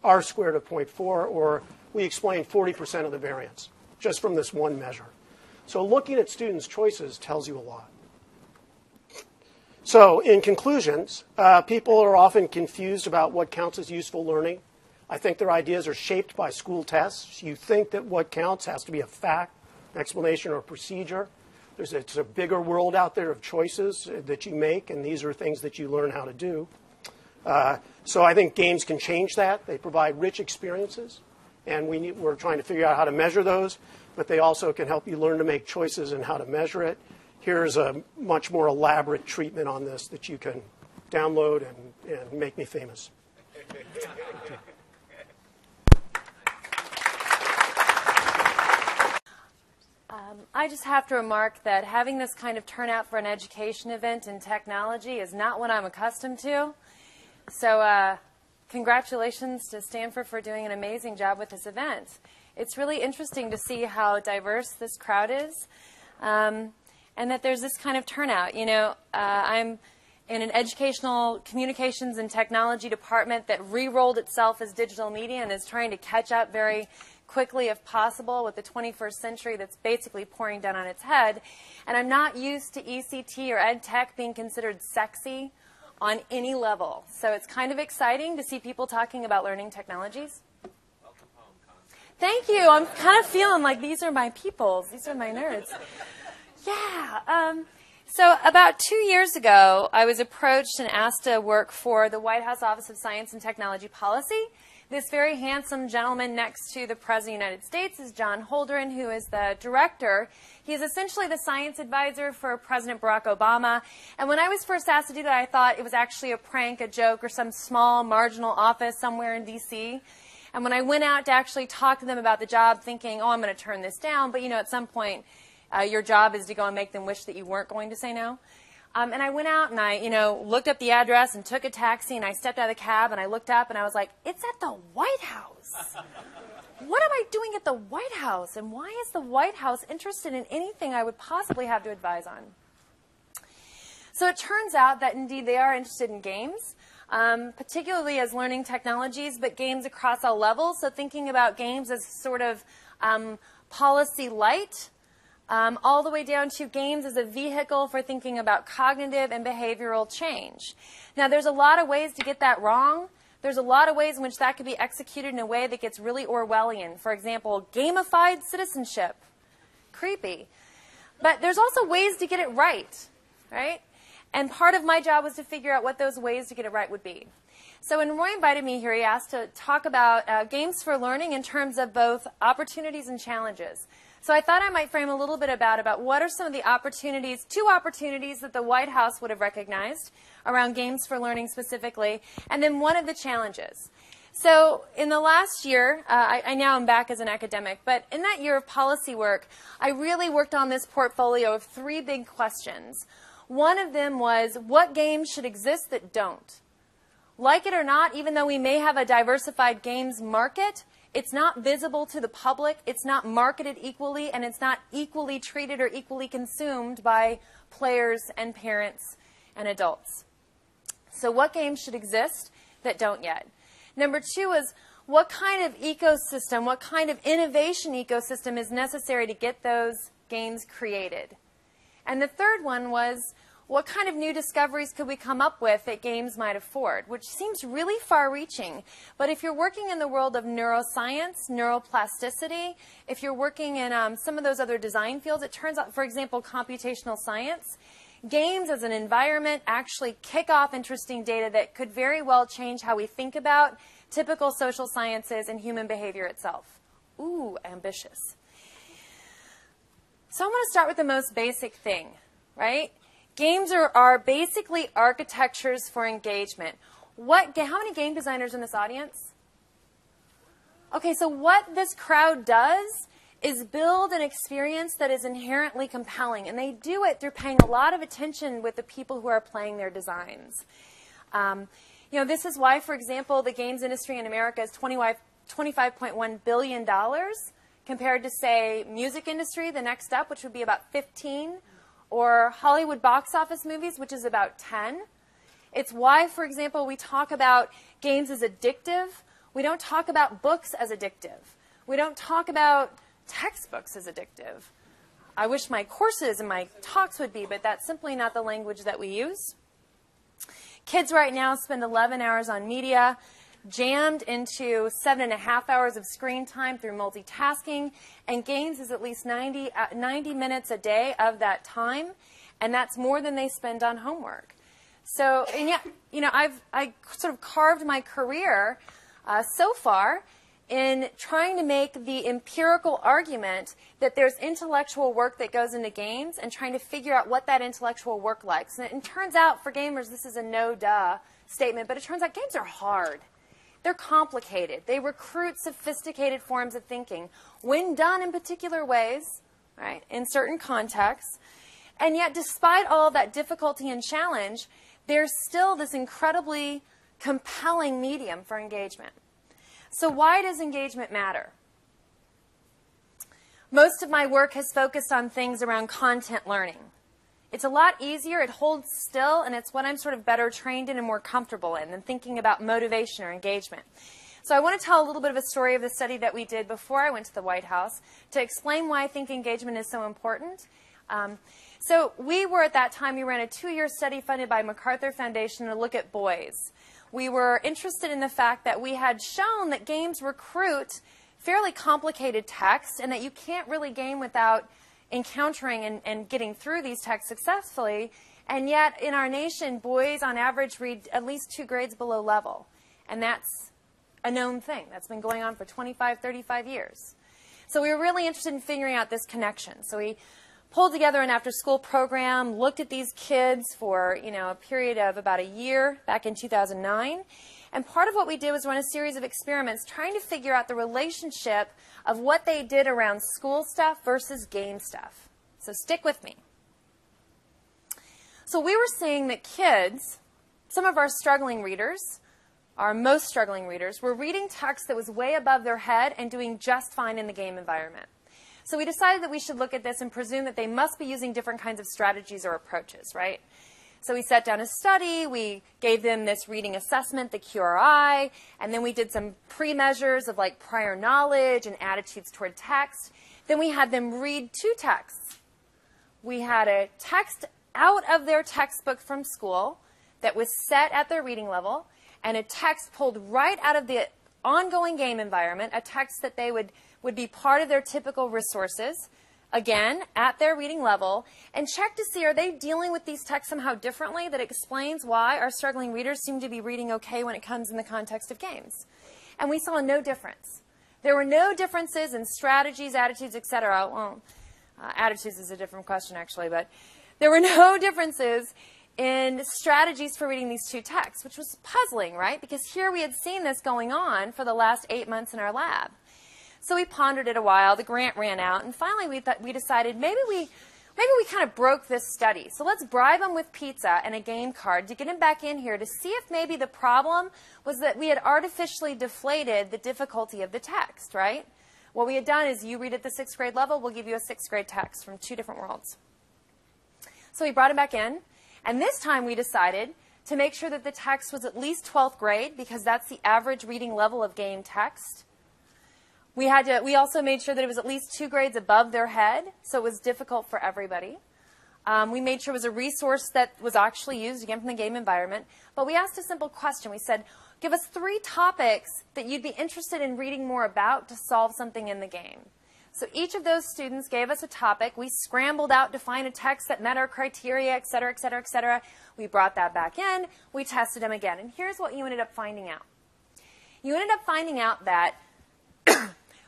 r squared of 0.4, or we explain 40% of the variance just from this one measure. So looking at students' choices tells you a lot. So in conclusions, people are often confused about what counts as useful learning. I think their ideas are shaped by school tests. You think that what counts has to be a fact, an explanation, or a procedure. It's a bigger world out there of choices that you make, and these are things that you learn how to do. So I think games can change that. They provide rich experiences, and we're trying to figure out how to measure those, but they also can help you learn to make choices and how to measure it. Here's a much more elaborate treatment on this that you can download and make me famous. I just have to remark that having this kind of turnout for an education event in technology is not what I'm accustomed to. So congratulations to Stanford for doing an amazing job with this event. It's really interesting to see how diverse this crowd is, and that there's this kind of turnout. You know, I'm in an educational communications and technology department that re-rolled itself as digital media and is trying to catch up very quickly, if possible, with the 21st century that's basically pouring down on its head. And I'm not used to ECT or ed tech being considered sexy on any level. So it's kind of exciting to see people talking about learning technologies. Welcome home, Con. Thank you. I'm kind of feeling like these are my peoples. These are my nerds. Yeah. So about 2 years ago, I was approached and asked to work for the White House Office of Science and Technology Policy. This very handsome gentleman next to the President of the United States is John Holdren, who is the director. He is essentially the science advisor for President Barack Obama. And when I was first asked to do that, I thought it was actually a prank, a joke, or some small marginal office somewhere in D.C. And when I went out to actually talk to them about the job, thinking, oh, I'm going to turn this down, but, you know, at some point, your job is to go and make them wish that you weren't going to say no. And I went out and I, looked up the address and took a taxi and I stepped out of the cab and I looked up and I was like, it's at the White House. What am I doing at the White House? And why is the White House interested in anything I would possibly have to advise on? So it turns out that indeed they are interested in games, particularly as learning technologies, but games across all levels. So thinking about games as sort of policy light, all the way down to games as a vehicle for thinking about cognitive and behavioral change. Now, there's a lot of ways to get that wrong. There's a lot of ways in which that could be executed in a way that gets really Orwellian. For example, gamified citizenship. Creepy. But there's also ways to get it right, right? And part of my job was to figure out what those ways to get it right would be. So when Roy invited me here, he asked to talk about games for learning in terms of both opportunities and challenges. So I thought I might frame a little bit about what are some of the opportunities, 2 opportunities that the White House would have recognized around games for learning specifically, and then one of the challenges. So in the last year, I now am back as an academic, but in that year of policy work, I really worked on this portfolio of 3 big questions. One of them was, what games should exist that don't? Like it or not, even though we may have a diversified games market, it's not visible to the public, it's not marketed equally, and it's not equally treated or equally consumed by players and parents and adults. So what games should exist that don't yet? Number 2 is, what kind of ecosystem, what kind of innovation ecosystem is necessary to get those games created? And the third one was, what kind of new discoveries could we come up with that games might afford? Which seems really far-reaching. But if you're working in the world of neuroscience, neuroplasticity, if you're working in some of those other design fields, it turns out, for example, computational science, games as an environment actually kick off interesting data that could very well change how we think about typical social sciences and human behavior itself. Ooh, ambitious. So I want to start with the most basic thing, right? Games are basically architectures for engagement. How many game designers in this audience? Okay, so what this crowd does is build an experience that is inherently compelling, and they do it through paying a lot of attention with the people who are playing their designs. This is why, for example, the games industry in America is $25.1 billion compared to, say, music industry, the next up, which would be about 15, or Hollywood box office movies, which is about 10. It's why, for example, we talk about games as addictive. We don't talk about books as addictive. We don't talk about textbooks as addictive. I wish my courses and my talks would be, but that's simply not the language that we use. Kids right now spend 11 hours on media, jammed into 7.5 hours of screen time through multitasking, and games is at least 90 minutes a day of that time, and that's more than they spend on homework. So, and yet, I sort of carved my career so far in trying to make the empirical argument that there's intellectual work that goes into games and trying to figure out what that intellectual work likes. And it turns out, for gamers, this is a no-duh statement, but it turns out games are hard. They're complicated. They recruit sophisticated forms of thinking when done in particular ways, right, in certain contexts. And yet, despite all that difficulty and challenge, there's still this incredibly compelling medium for engagement. So why does engagement matter? Most of my work has focused on things around content learning. It's a lot easier, it holds still, and it's what I'm sort of better trained in and more comfortable in than thinking about motivation or engagement. So I want to tell a little bit of a story of the study that we did before I went to the White House to explain why I think engagement is so important. So we were at that time, we ran a 2-year study funded by MacArthur Foundation to look at boys. We were interested in the fact that we had shown that games recruit fairly complicated text and that you can't really game without encountering and getting through these texts successfully. And yet in our nation, boys on average read at least 2 grades below level. And that's a known thing. That's been going on for 25, 35 years. So we were really interested in figuring out this connection. So we pulled together an after-school program, looked at these kids for a period of about a year back in 2009. And part of what we did was run a series of experiments trying to figure out the relationship of what they did around school stuff versus game stuff. So stick with me. So we were seeing that kids, some of our struggling readers, our most struggling readers, were reading text that was way above their head and doing just fine in the game environment. So we decided that we should look at this and presume that they must be using different kinds of strategies or approaches, right? So we sat down to study, we gave them this reading assessment, the QRI, and then we did some pre-measures of like prior knowledge and attitudes toward text. Then we had them read 2 texts. We had a text out of their textbook from school that was set at their reading level, and a text pulled right out of the ongoing game environment, a text that they would be part of their typical resources, again, at their reading level, and check to see, are they dealing with these texts somehow differently that explains why our struggling readers seem to be reading okay when it comes in the context of games. And we saw no difference. There were no differences in strategies, attitudes, etc. Well, attitudes is a different question, actually, but there were no differences in strategies for reading these 2 texts, which was puzzling, right? Because here we had seen this going on for the last 8 months in our lab. So we pondered it a while, the grant ran out, and finally we decided maybe we kind of broke this study. So let's bribe them with pizza and a game card to get them back in here to see if maybe the problem was that we had artificially deflated the difficulty of the text, right? What we had done is you read at the 6th grade level, we'll give you a 6th grade text from 2 different worlds. So we brought them back in, and this time we decided to make sure that the text was at least 12th grade because that's the average reading level of game text. We also made sure that it was at least 2 grades above their head, so it was difficult for everybody. We made sure it was a resource that was actually used, again, from the game environment. But we asked a simple question. We said, give us 3 topics that you'd be interested in reading more about to solve something in the game. So each of those students gave us a topic. We scrambled out to find a text that met our criteria, et cetera, et cetera, et cetera. We brought that back in. We tested them again. And here's what you ended up finding out. You ended up finding out that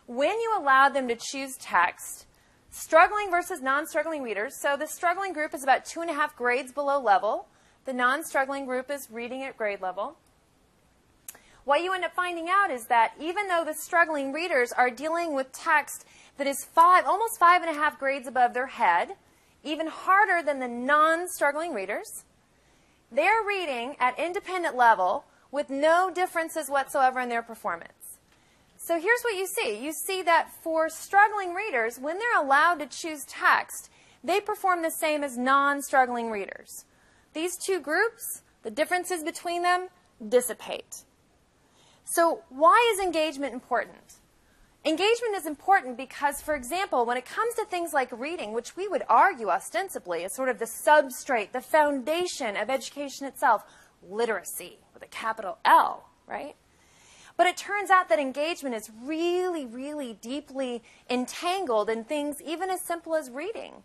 when you allowed them to choose text, struggling versus non-struggling readers, so the struggling group is about 2.5 grades below level. The non-struggling group is reading at grade level. What you end up finding out is that even though the struggling readers are dealing with text that is almost 5.5 grades above their head, even harder than the non-struggling readers, they're reading at independent level with no differences whatsoever in their performance. So here's what you see. You see that for struggling readers, when they're allowed to choose text, they perform the same as non-struggling readers. These 2 groups, the differences between them, dissipate. So why is engagement important? Engagement is important because, for example, when it comes to things like reading, which we would argue ostensibly is sort of the substrate, the foundation of education itself, literacy with a capital L, right? But it turns out that engagement is really, really deeply entangled in things even as simple as reading.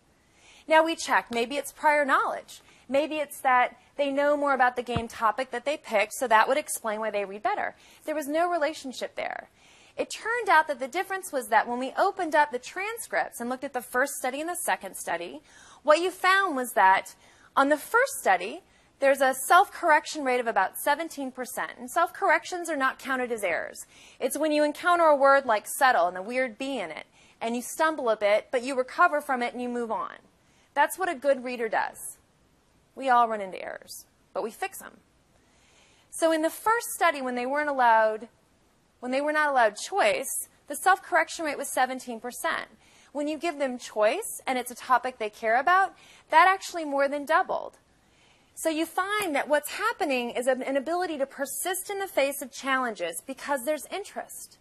Now we check. Maybe it's prior knowledge. Maybe it's that they know more about the game topic that they picked, so that would explain why they read better. There was no relationship there. It turned out that the difference was that when we opened up the transcripts and looked at the first study and the second study, what you found was that on the first study, there's a self-correction rate of about 17%. And self-corrections are not counted as errors. It's when you encounter a word like settle and a weird B in it, and you stumble a bit, but you recover from it and you move on. That's what a good reader does. We all run into errors, but we fix them. So in the first study, when they were not allowed choice, the self-correction rate was 17%. when you give them choice and it's a topic they care about, that actually more than doubled. So you find that what's happening is an ability to persist in the face of challenges because there's interest.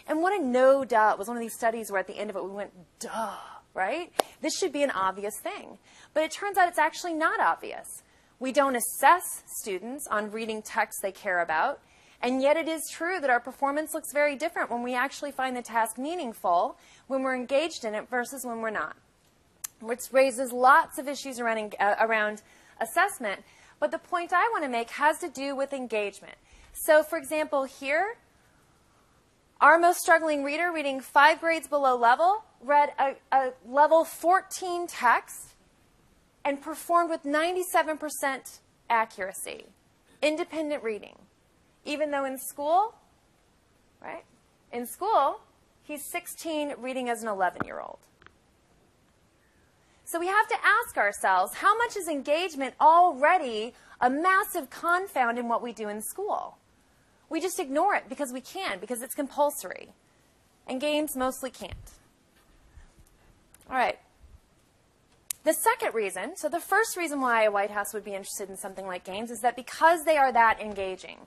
And what a no duh. It was one of these studies where at the end of it we went, duh, right? This should be an obvious thing. But it turns out it's actually not obvious. We don't assess students on reading texts they care about. And yet it is true that our performance looks very different when we actually find the task meaningful, when we're engaged in it versus when we're not. Which raises lots of issues around assessment. But the point I want to make has to do with engagement. So, for example, here, our most struggling reader, reading 5 grades below level, read a level 14 text and performed with 97% accuracy. Independent reading. Even though in school, right? In school, he's 16 reading as an 11-year-old. So we have to ask ourselves, how much is engagement already a massive confound in what we do in school? We just ignore it because we can, because it's compulsory. And games mostly can't. All right. The second reason, so the first reason why a White House would be interested in something like games is that because they are that engaging.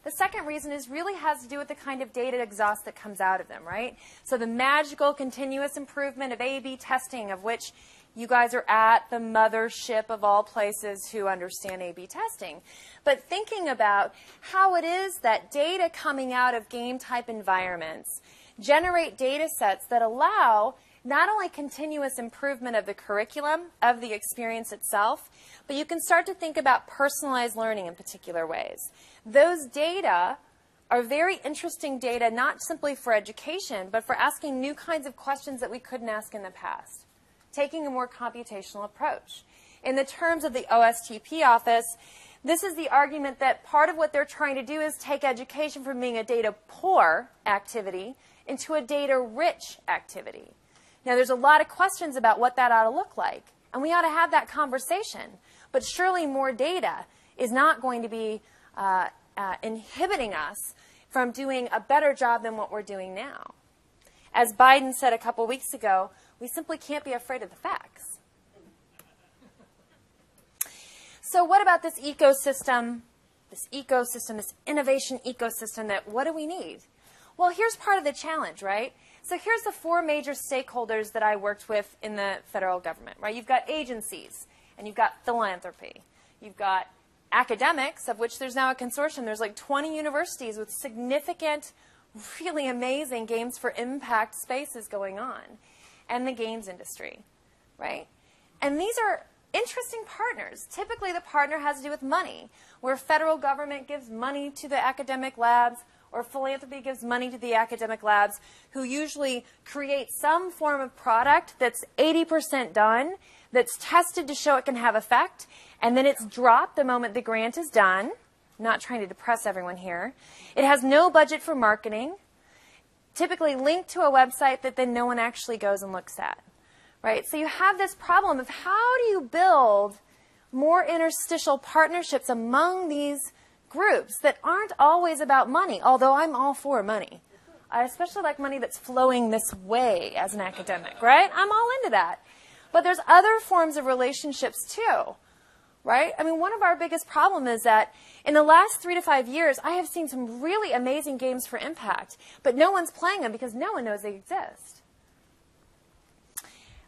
The second reason really has to do with the kind of data exhaust that comes out of them, right? So the magical continuous improvement of A/B testing, of which you guys are at the mothership of all places who understand A/B testing. But thinking about how it is that data coming out of game-type environments generate data sets that allow not only continuous improvement of the curriculum, of the experience itself, but you can start to think about personalized learning in particular ways. Those data are very interesting data, not simply for education, but for asking new kinds of questions that we couldn't ask in the past, taking a more computational approach. In the terms of the OSTP office, this is the argument that part of what they're trying to do is take education from being a data-poor activity into a data-rich activity. Now, there's a lot of questions about what that ought to look like, and we ought to have that conversation. But surely more data is not going to be inhibiting us from doing a better job than what we're doing now. As Biden said a couple weeks ago, we simply can't be afraid of the facts. So what about this ecosystem, this innovation ecosystem that, what do we need? Well, here's part of the challenge, right? So here's the 4 major stakeholders that I worked with in the federal government, right? You've got agencies, and you've got philanthropy. You've got academics, of which there's now a consortium. There's like 20 universities with significant, really amazing games for impact spaces going on. And the games industry, right? And these are interesting partners. Typically, the partner has to do with money, where federal government gives money to the academic labs, or philanthropy gives money to the academic labs, who usually create some form of product that's 80% done, that's tested to show it can have effect, and then it's dropped the moment the grant is done. I'm not trying to depress everyone here. It has no budget for marketing, typically linked to a website that then no one actually goes and looks at. Right? So you have this problem of how do you build more interstitial partnerships among these groups that aren't always about money, although I'm all for money. I especially like money that's flowing this way as an academic, right? I'm all into that. But there's other forms of relationships too, right? I mean, one of our biggest problems is that in the last 3 to 5 years, I have seen some really amazing games for impact, but no one's playing them because no one knows they exist.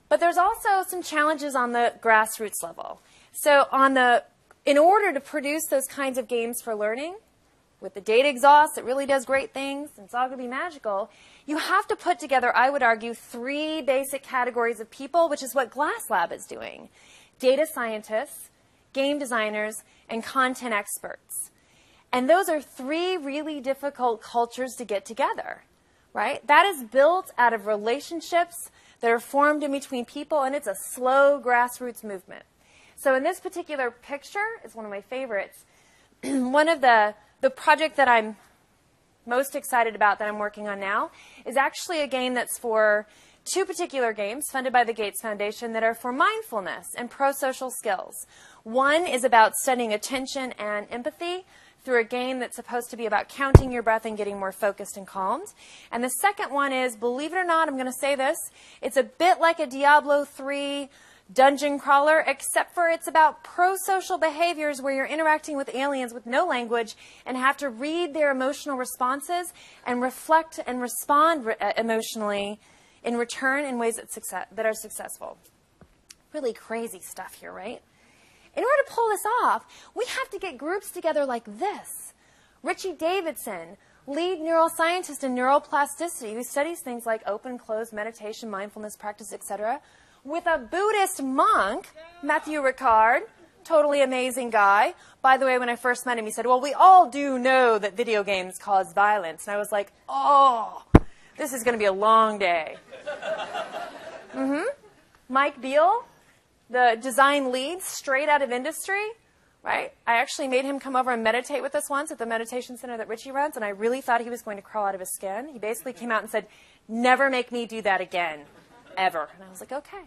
But there's also some challenges on the grassroots level. So in order to produce those kinds of games for learning, with the data exhaust that really does great things, and it's all going to be magical, you have to put together, I would argue, 3 basic categories of people, which is what GlassUp is doing. Data scientists, game designers, and content experts. And those are 3 really difficult cultures to get together, right? That is built out of relationships that are formed in between people, and it's a slow grassroots movement. So in this particular picture, is one of my favorites. One of the project that I'm most excited about that I'm working on now is actually a game that's for 2 particular games funded by the Gates Foundation that are for mindfulness and pro-social skills. One is about studying attention and empathy through a game that's supposed to be about counting your breath and getting more focused and calmed. And the second one is, believe it or not, I'm going to say this, it's a bit like a Diablo 3 dungeon crawler, except for it's about pro-social behaviors where you're interacting with aliens with no language and have to read their emotional responses and reflect and respond emotionally in return in ways that are successful. Really crazy stuff here, right? In order to pull this off, we have to get groups together like this. Richie Davidson, lead neuroscientist in neuroplasticity, who studies things like open, closed meditation, mindfulness practice, etc., with a Buddhist monk, Matthew Ricard, totally amazing guy. By the way, when I first met him, he said, well, we all do know that video games cause violence. And I was like, oh, this is going to be a long day. Mike Beal, the design lead, straight out of industry, right? I actually made him come over and meditate with us once at the meditation center that Richie runs, and I really thought he was going to crawl out of his skin. He basically came out and said, never make me do that again, ever. And I was like, okay.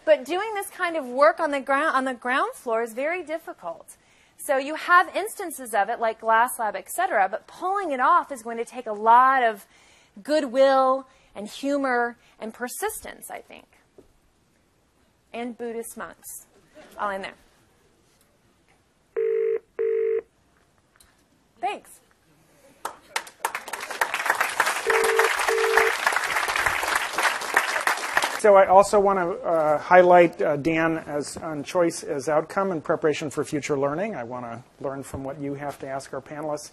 But doing this kind of work on the ground floor is very difficult. So you have instances of it like GlassUp, et cetera, but pulling it off is going to take a lot of goodwill and humor and persistence, I think. And Buddhist monks, all in there. Thanks. So I also want to highlight Dan on choice as outcome in preparation for future learning. I want to learn from what you have to ask our panelists.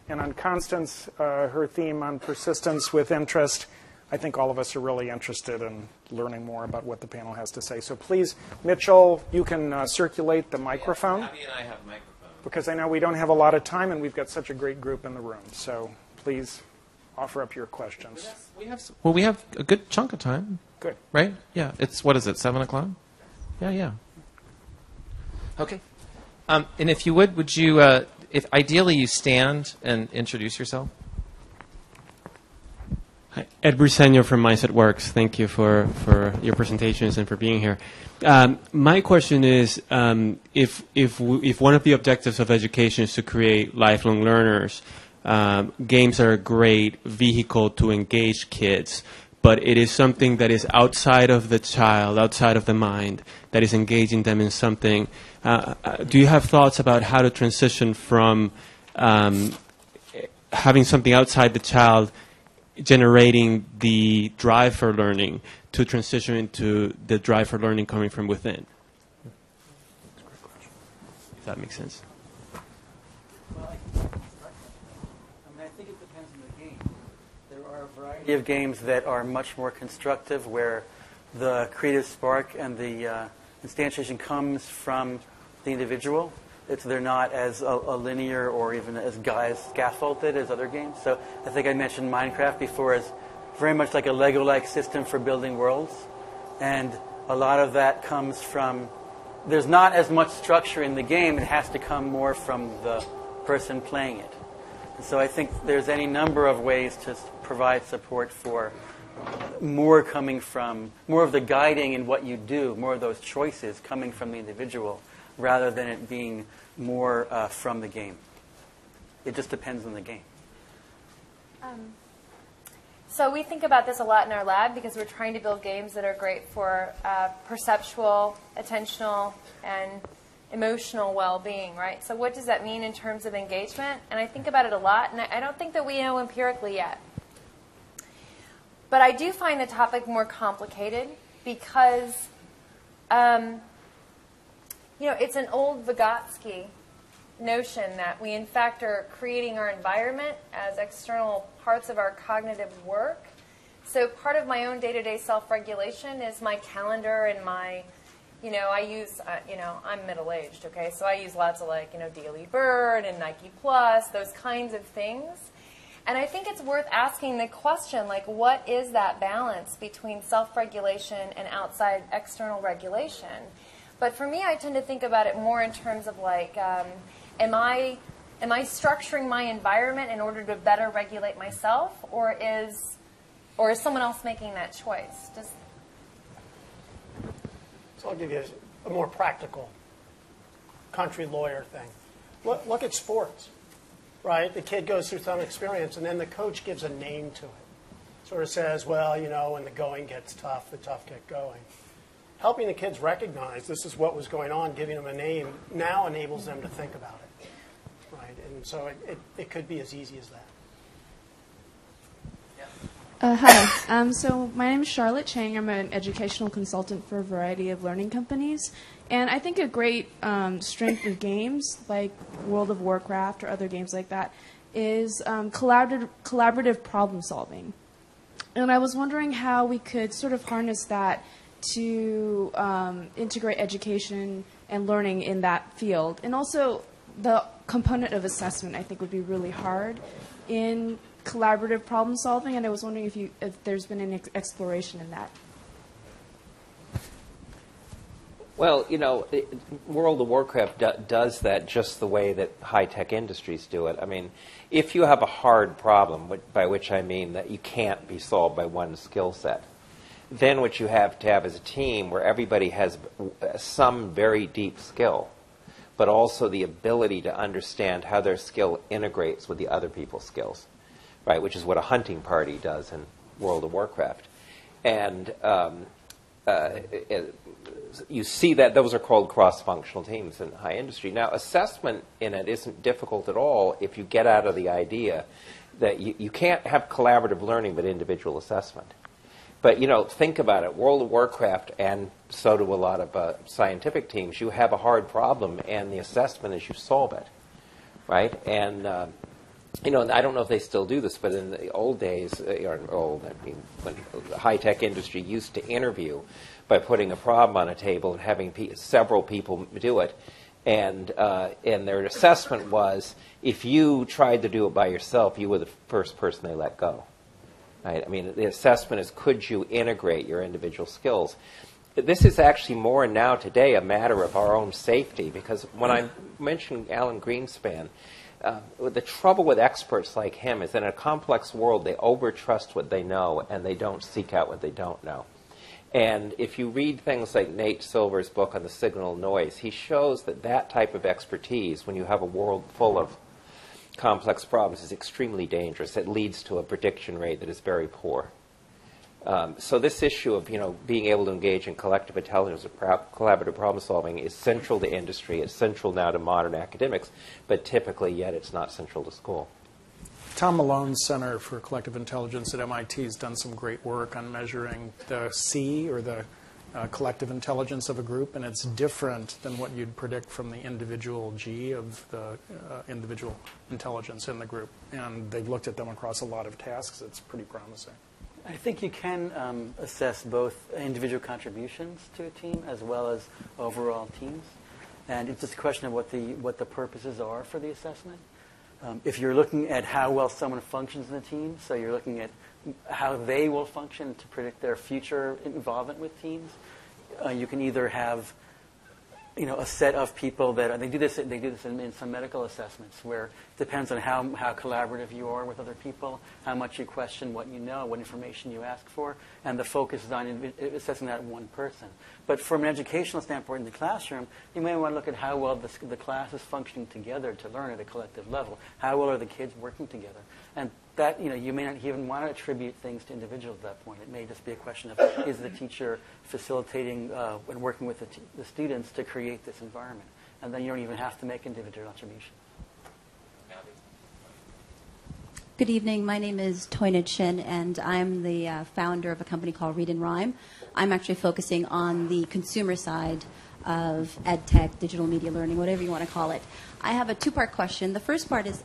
And on Constance, her theme on persistence with interest, I think all of us are really interested in learning more about what the panel has to say. So please, Mitchell, you can circulate the microphone. Abby and I have microphones. Because I know we don't have a lot of time, and we've got such a great group in the room. So please offer up your questions. We have a good chunk of time. Good. Right? Yeah. It's, what is it, 7 o'clock? Yeah. Okay. And if you would you, if ideally you stand and introduce yourself? Hi, Ed Briseño from Mindset Works. Thank you for your presentations and for being here. My question is, if one of the objectives of education is to create lifelong learners, games are a great vehicle to engage kids, but it is something that is outside of the child, outside of the mind, that is engaging them in something. Do you have thoughts about how to transition from having something outside the child generating the drive for learning to transition into the drive for learning coming from within? If that makes sense. Well, I think it depends on the game. There are a variety of games that are much more constructive, where the creative spark and the instantiation comes from the individual. They're not as a linear or even as scaffolded as other games. So I think I mentioned Minecraft before as very much like a Lego-like system for building worlds. And a lot of that comes from, there's not as much structure in the game. It has to come more from the person playing it. And so I think there's any number of ways to provide support for more coming from, more of the guiding in what you do, more of those choices coming from the individual, rather than it being more from the game. It just depends on the game. So we think about this a lot in our lab because we're trying to build games that are great for perceptual, attentional, and emotional well-being, right? So what does that mean in terms of engagement? And I think about it a lot, and I don't think that we know empirically yet. But I do find the topic more complicated because it's an old Vygotsky notion that we, in fact, are creating our environment as external parts of our cognitive work. So part of my own day-to-day self-regulation is my calendar and my, I use, I'm middle-aged, okay? So I use lots of, Daily Bird and Nike Plus, those kinds of things. And I think it's worth asking the question, what is that balance between self-regulation and outside external regulation? But for me, I tend to think about it more in terms of am I structuring my environment in order to better regulate myself, or is someone else making that choice? So I'll give you a more practical country lawyer thing. Look at sports. right? The kid goes through some experience, and then the coach gives a name to it. Sort of says, well, you know, when the going gets tough, the tough get going. Helping the kids recognize this is what was going on, giving them a name, now enables them to think about it, right? And so it could be as easy as that. Hi. So my name is Charlotte Chang. I'm an educational consultant for a variety of learning companies. And I think a great strength of games, like World of Warcraft or other games like that, is collaborative problem solving. And I was wondering how we could sort of harness that to integrate education and learning in that field. And also the component of assessment, I think, would be really hard in collaborative problem solving, and I was wondering if there's been an exploration in that. Well, you know, World of Warcraft does that just the way that high-tech industries do it. I mean, if you have a hard problem, by which I mean that you can't be solved by one skill set, then what you have to have is a team where everybody has some very deep skill, but also the ability to understand how their skill integrates with the other people's skills. Right, which is what a hunting party does in World of Warcraft. And you see that those are called cross-functional teams in high industry. Now, assessment in it isn't difficult at all if you get out of the idea that you can't have collaborative learning but individual assessment. But, you know, think about it. World of Warcraft, and so do a lot of scientific teams, you have a hard problem, and the assessment is you solve it, right? And you know, I don't know if they still do this, but in the old days, when the high-tech industry used to interview by putting a problem on a table and having several people do it, and their assessment was, if you tried to do it by yourself, you were the first person they let go. Right? I mean, the assessment is, could you integrate your individual skills? This is actually more now today a matter of our own safety, because when I mentioned Alan Greenspan, the trouble with experts like him is in a complex world, they overtrust what they know and they don't seek out what they don't know. And if you read things like Nate Silver's book on the signal noise, he shows that that type of expertise, when you have a world full of complex problems, is extremely dangerous. It leads to a prediction rate that is very poor. So this issue of, you know, being able to engage in collective intelligence or collaborative problem solving is central to industry. It's central now to modern academics, but typically yet it's not central to school. Tom Malone's Center for Collective Intelligence at MIT has done some great work on measuring the C, or the collective intelligence of a group, and it's different than what you'd predict from the individual G of the individual intelligence in the group. And they've looked at them across a lot of tasks. It's pretty promising. I think you can assess both individual contributions to a team as well as overall teams. And it's just a question of what the purposes are for the assessment. If you're looking at how well someone functions in the team, so you're looking at how they will function to predict their future involvement with teams, you can either have, you know, a set of people that they do this in some medical assessments, where it depends on how collaborative you are with other people, how much you question what you know, what information you ask for, and the focus is on assessing that one person. But from an educational standpoint in the classroom, you may want to look at how well the class is functioning together to learn at a collective level. How well are the kids working together? And that, you know, you may not even want to attribute things to individuals at that point. It may just be a question of, is the teacher facilitating and working with the students to create this environment? And then you don't even have to make individual attribution. Good evening. My name is Toyna Chin, and I'm the founder of a company called Read and Rhyme. I'm actually focusing on the consumer side of ed tech, digital media learning, whatever you want to call it. I have a two-part question. The first part is,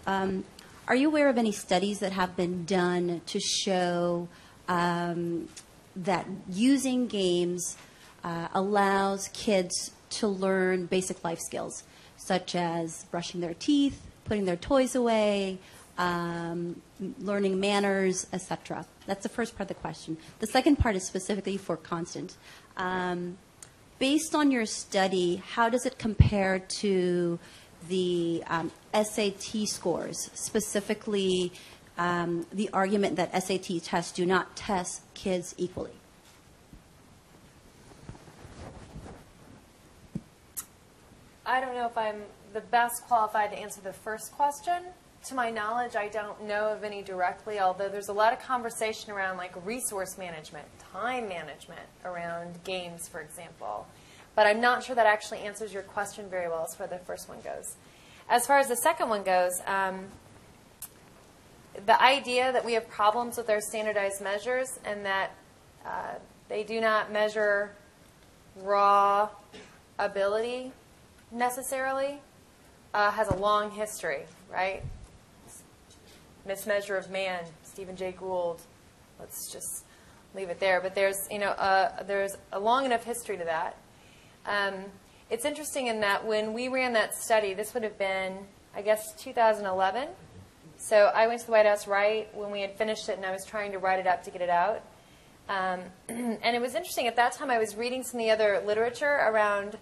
are you aware of any studies that have been done to show that using games allows kids to learn basic life skills, such as brushing their teeth, putting their toys away, learning manners, etc.? That's the first part of the question. The second part is specifically for Constant. Based on your study, how does it compare to the SAT scores, specifically the argument that SAT tests do not test kids equally? I don't know if I'm the best qualified to answer the first question. to my knowledge, I don't know of any directly, although there's a lot of conversation around like resource management, time management around games, for example. But I'm not sure that actually answers your question very well as far as the first one goes. As far as the second one goes, the idea that we have problems with our standardized measures and that they do not measure raw ability necessarily has a long history, right? Mismeasure of man, Stephen Jay Gould. Let's just leave it there. But there's, there's a long enough history to that. It's interesting in that when we ran that study, this would have been, I guess, 2011. So I went to the White House right when we had finished it, and I was trying to write it up to get it out. And it was interesting. At that time, I was reading some of the other literature around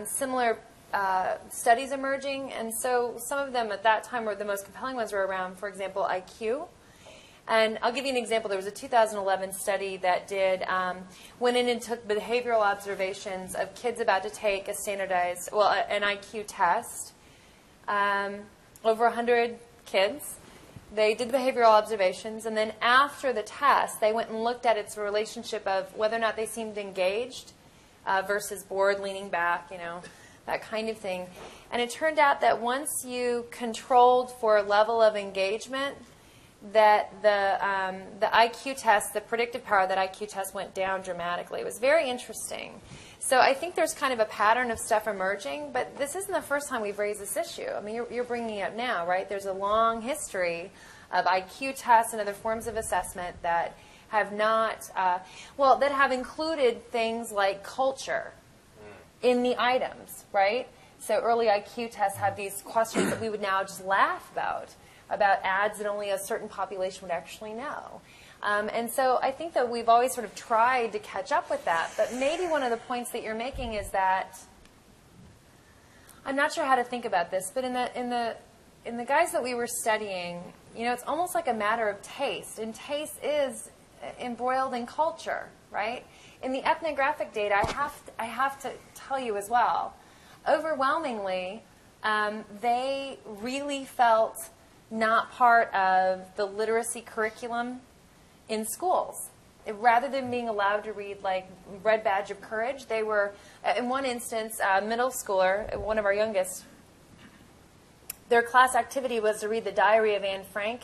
similar studies emerging. And so some of them at that time were the most compelling ones were around, for example, IQ. And I'll give you an example. There was a 2011 study that went in and took behavioral observations of kids about to take a standardized, an IQ test. Over 100 kids. They did the behavioral observations, and then after the test, they went and looked at its relationship of whether or not they seemed engaged versus bored, leaning back, that kind of thing. And it turned out that once you controlled for a level of engagement, that the IQ test, the predictive power of that IQ test went down dramatically. It was very interesting. So I think there's kind of a pattern of stuff emerging, but this isn't the first time we've raised this issue. I mean, you're bringing it up now, right? There's a long history of IQ tests and other forms of assessment that have not, that have included things like culture in the items, right? So early IQ tests have these questions that we would now just laugh about ads that only a certain population would actually know. And so I think that we've always sort of tried to catch up with that. But maybe one of the points that you're making is that I'm not sure how to think about this, but in the guys that we were studying, it's almost like a matter of taste, and taste is embroiled in culture, right? In the ethnographic data, I have to tell you as well, overwhelmingly, they really felt not part of the literacy curriculum in schools. Rather than being allowed to read like Red Badge of Courage, they were, in one instance, a middle schooler, one of our youngest, their class activity was to read the Diary of Anne Frank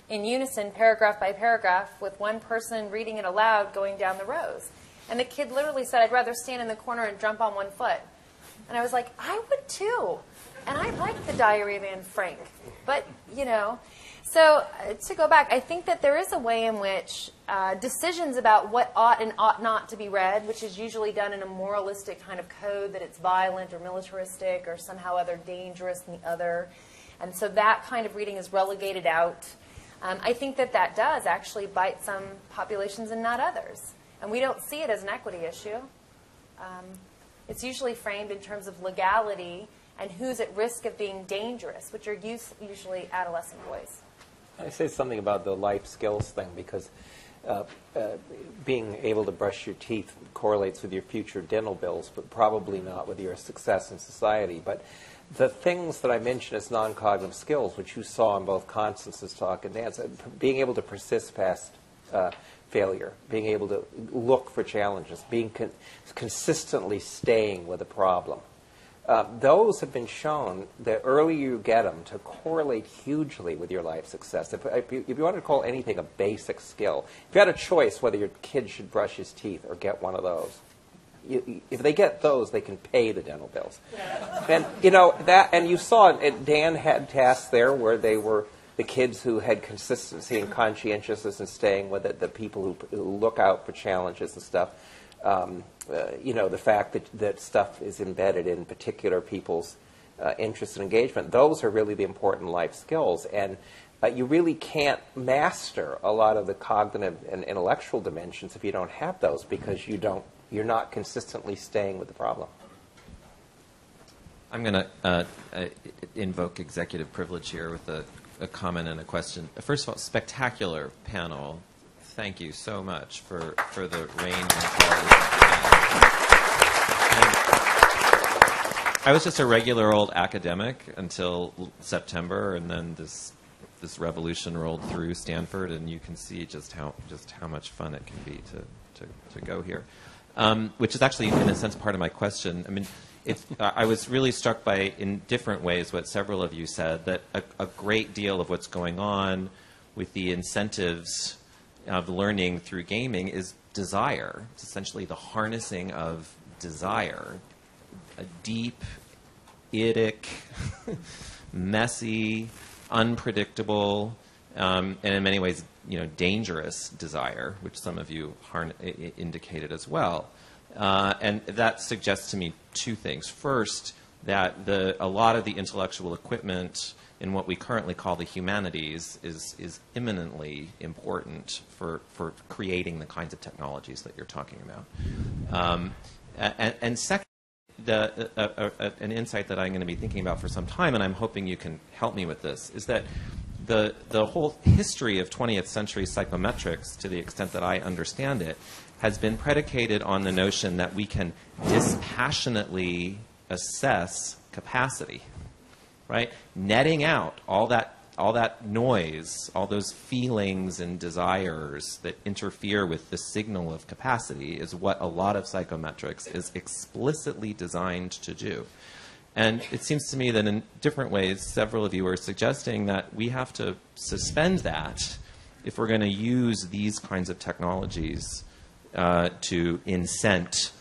in unison, paragraph by paragraph, with one person reading it aloud going down the rows. And the kid literally said, I'd rather stand in the corner and jump on one foot. And I was like, I would too. And I like the Diary of Anne Frank. But, so to go back, I think that there is a way in which decisions about what ought and ought not to be read, which is usually done in a moralistic kind of code, that it's violent or militaristic or somehow other dangerous than the other. And so that kind of reading is relegated out. I think that does actually bite some populations and not others. And we don't see it as an equity issue. It's usually framed in terms of legality and who's at risk of being dangerous, which are usually adolescent boys. I say something about the life skills thing because being able to brush your teeth correlates with your future dental bills, but probably not with your success in society. But the things that I mentioned as non-cognitive skills, which you saw in both Constance's talk and Dan's, being able to persist past failure, being able to look for challenges, being consistently staying with a problem. Those have been shown, the earlier you get them, to correlate hugely with your life success. If you wanted to call anything a basic skill, if you had a choice whether your kid should brush his teeth or get one of those, if they get those, they can pay the dental bills. And and you saw Dan had tasks there where they were the kids who had consistency and conscientiousness and staying with it, the people who look out for challenges and stuff. The fact that stuff is embedded in particular people's interest and engagement, those are really the important life skills. And you really can't master a lot of the cognitive and intellectual dimensions if you don't have those, because you're not consistently staying with the problem. I'm going to invoke executive privilege here with a comment and a question. First of all, spectacular panel. Thank you so much for the range and quality. I was just a regular old academic until September, and then this revolution rolled through Stanford, and you can see just how much fun it can be to go here. Which is actually, in a sense, part of my question. I mean, I was really struck by, in different ways, what several of you said, that a great deal of what's going on with the incentives of learning through gaming is desire. It's essentially the harnessing of desire. A deep, idic, messy, unpredictable, and in many ways, dangerous desire, which some of you indicated as well. And that suggests to me two things. First, that a lot of the intellectual equipment in what we currently call the humanities is eminently important for creating the kinds of technologies that you're talking about. And second, an insight that I'm going to be thinking about for some time, and I'm hoping you can help me with this, is that the whole history of 20th century psychometrics, to the extent that I understand it, has been predicated on the notion that we can dispassionately assess capacity, right? Netting out all that noise, all those feelings and desires that interfere with the signal of capacity is what a lot of psychometrics is explicitly designed to do. And it seems to me that in different ways, several of you are suggesting that we have to suspend that if we're going to use these kinds of technologies to incent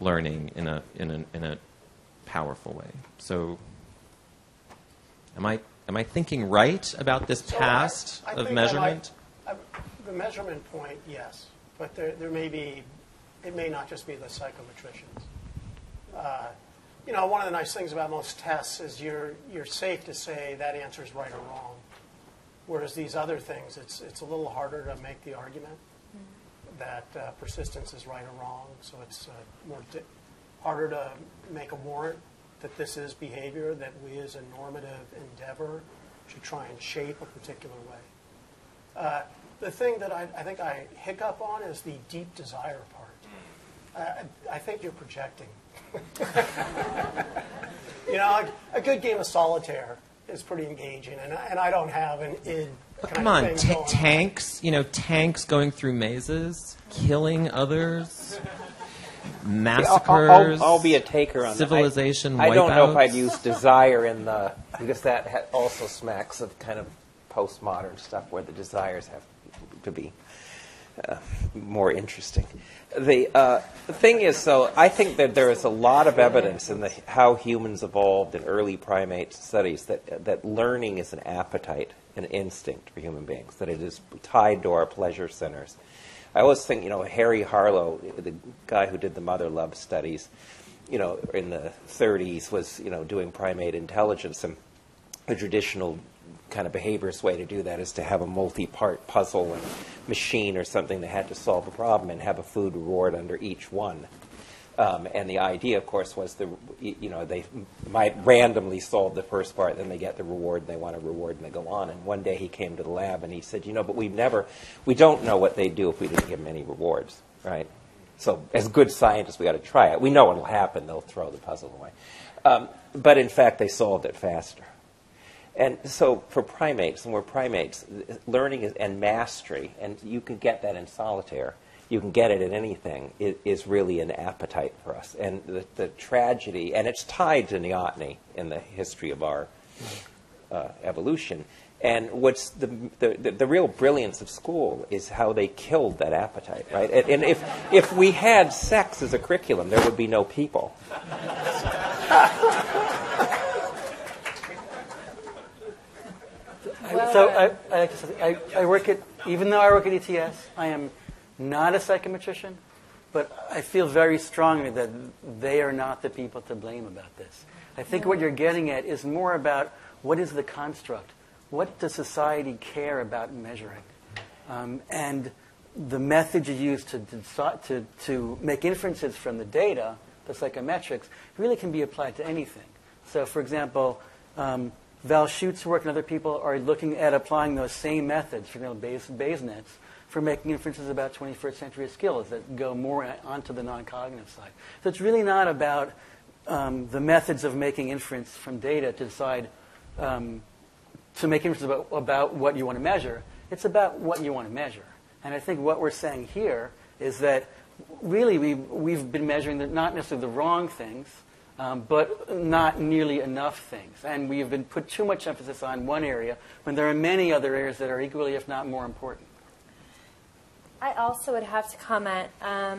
learning in a powerful way. So, am I thinking right about this past of measurement? The measurement point, yes, but there may be. It may not just be the psychometricians. One of the nice things about most tests is you're safe to say that answer is right or wrong. Whereas these other things, it's a little harder to make the argument that persistence is right or wrong. So it's harder to make a warrant that this is behavior that we as a normative endeavor should try and shape a particular way. The thing that I think I hiccup on is the deep desire part. I think you're projecting. A good game of solitaire is pretty engaging, and I don't have an id. Come on, tanks, tanks going through mazes, killing others, massacres. I'll be a taker on civilization that. I don't know if I'd wipeouts. use desire because that also smacks of kind of postmodern stuff where the desires have to be more interesting. The thing is, I think that there is a lot of evidence in how humans evolved in early primate studies that learning is an appetite, an instinct for human beings, that it is tied to our pleasure centers. I always think, Harry Harlow, the guy who did the mother love studies, in the 30s was, doing primate intelligence, and a traditional kind of behaviorist way to do that is to have a multi-part puzzle and machine or something that had to solve a problem and have a food reward under each one. And the idea, of course, was they might randomly solve the first part, then they get the reward, and they want a reward, and they go on. And one day he came to the lab and he said, but we don't know what they'd do if we didn't give them any rewards, right? So as good scientists, we got to try it. We know what'll happen. They'll throw the puzzle away. But in fact, they solved it faster. And so for primates, and we're primates, learning and mastery, and you can get that in solitaire, you can get it in anything, is really an appetite for us. And the tragedy, and it's tied to neoteny in the history of our evolution. And what's the real brilliance of school is how they killed that appetite, right? And if we had sex as a curriculum, there would be no people. So I work at, even though I work at ETS, I am not a psychometrician, but I feel very strongly that they are not the people to blame about this. I think what you're getting at is more about what is the construct? What does society care about measuring? And the method you use to make inferences from the data, the psychometrics, really can be applied to anything. So, for example, Val Schutz's work and other people are looking at applying those same methods, for example, Bayes nets, for making inferences about 21st century skills that go more onto the non-cognitive side. So it's really not about the methods of making inference from data to decide to make inference about what you want to measure. It's about what you want to measure. And I think what we're saying here is that really we've been measuring not necessarily the wrong things, but not nearly enough things. And we have been put too much emphasis on one area when there are many other areas that are equally, if not more important. I also would have to comment that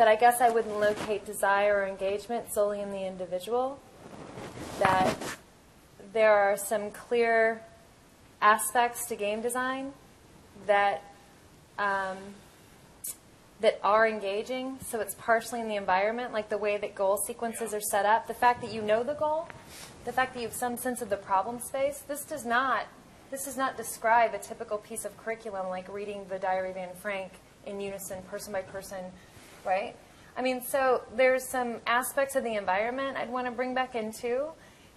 I guess I wouldn't locate desire or engagement solely in the individual, that there are some clear aspects to game design that that are engaging. So it's partially in the environment, like the way that goal sequences are set up, the fact that you know the goal, the fact that you have some sense of the problem space. This does not describe a typical piece of curriculum like reading the Diary of Anne Frank in unison, person by person, right? I mean, so there's some aspects of the environment I'd want to bring back in too.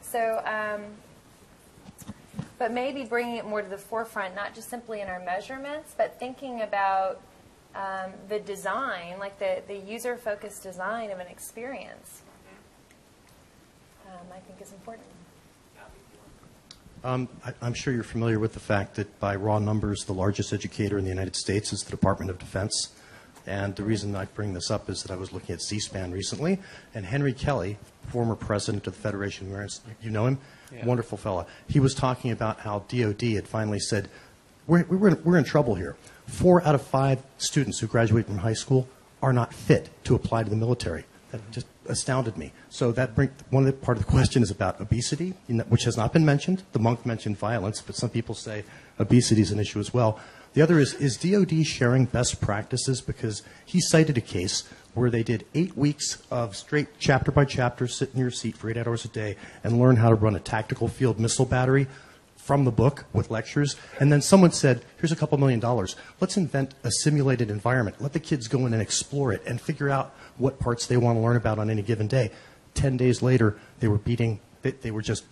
So, but maybe bringing it more to the forefront, not just simply in our measurements, but thinking about the design, like the user-focused design of an experience, I think is important. I'm sure you're familiar with the fact that by raw numbers, the largest educator in the United States is the Department of Defense. And the reason I bring this up is that I was looking at C-SPAN recently, and Henry Kelly, former president of the Federation of Americans, you know him? Yeah. Wonderful fella. He was talking about how DOD had finally said, we're in trouble here. 4 out of 5 students who graduate from high school are not fit to apply to the military. That just astounded me. So that one of the part of the question is about obesity, which has not been mentioned. The monk mentioned violence, but some people say obesity is an issue as well. The other is DOD sharing best practices? Because he cited a case where they did 8 weeks of straight chapter by chapter, sit in your seat for 8 hours a day and learn how to run a tactical field missile battery from the book with lectures. And then someone said, here's a couple $1 million. Let's invent a simulated environment. Let the kids go in and explore it and figure out what parts they want to learn about on any given day. 10 days later, they were just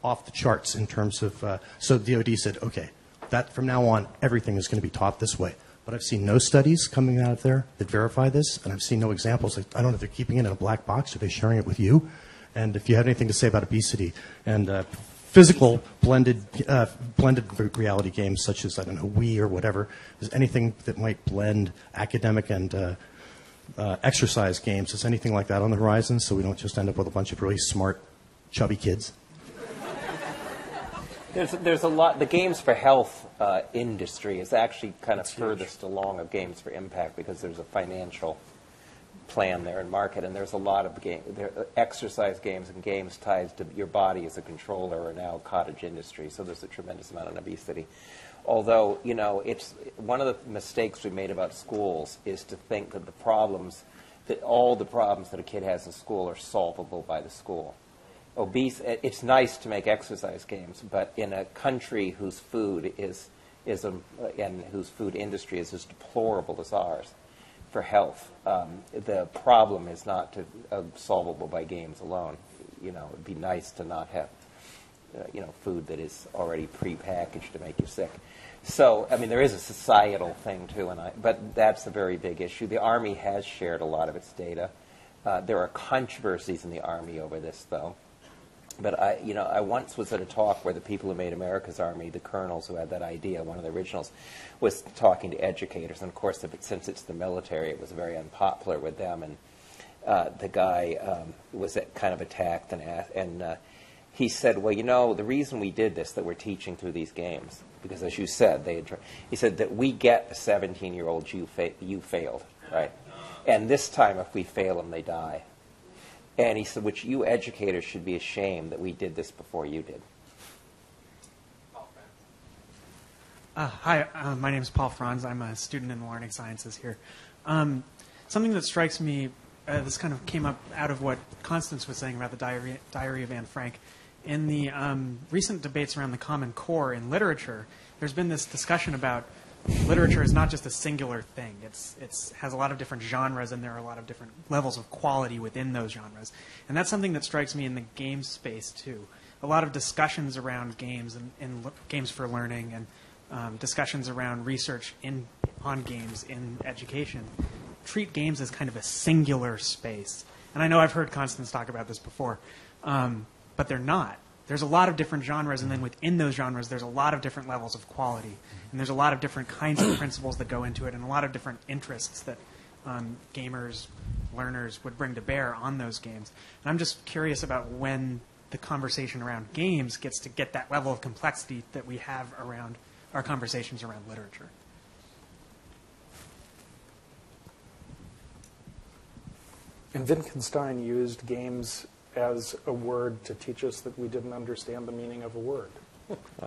off the charts in terms of, so DOD said, okay, that from now on, everything is going to be taught this way. But I've seen no studies coming out of there that verify this, and I've seen no examples. I don't know if they're keeping it in a black box. Are they sharing it with you? And if you have anything to say about obesity and physical blended reality games such as, I don't know, Wii or whatever, is anything that might blend academic and exercise games, is anything like that on the horizon so we don't just end up with a bunch of really smart, chubby kids? There's a lot. The games for health industry is actually kind of furthest along of games for impact because there's a financial plan there and market, and there's a lot of exercise games and games tied to your body as a controller are now cottage industry. So there's a tremendous amount of obesity. Although, you know, it's one of the mistakes we made about schools is to think that all the problems that a kid has in school are solvable by the school. It's nice to make exercise games, but in a country whose food and whose food industry is as deplorable as ours for health, the problem is not solvable by games alone. You know, it'd be nice to not have food that is already prepackaged to make you sick. So, I mean, there is a societal thing too, but that's a very big issue. The Army has shared a lot of its data. There are controversies in the Army over this, though. But I once was at a talk where the people who made America's Army, the colonels who had that idea, one of the originals, was talking to educators. And of course, since it's the military, it was very unpopular with them. And the guy was kind of attacked and he said, well, you know, the reason we did this, that we're teaching through these games, because as you said, he said that we get the 17-year-old you failed, right? And this time, if we fail them, they die. And he said, which you educators should be ashamed that we did this before you did. Hi, my name is Paul Franz. I'm a student in the learning sciences here. Something that strikes me, this kind of came up out of what Constance was saying about the Diary of Anne Frank. In the recent debates around the Common Core in literature, there's been this discussion about literature is not just a singular thing. It has a lot of different genres, and there are a lot of different levels of quality within those genres. And that's something that strikes me in the game space, too. A lot of discussions around games and games for learning and discussions around research on games in education treat games as kind of a singular space. And I know I've heard Constance talk about this before, but they're not. There's a lot of different genres, and then within those genres, there's a lot of different levels of quality. And there's a lot of different kinds of principles that go into it, and a lot of different interests that gamers, learners would bring to bear on those games. And I'm just curious about when the conversation around games gets to get that level of complexity that we have around our conversations around literature. And Wittgenstein used games as a word to teach us that we didn't understand the meaning of a word.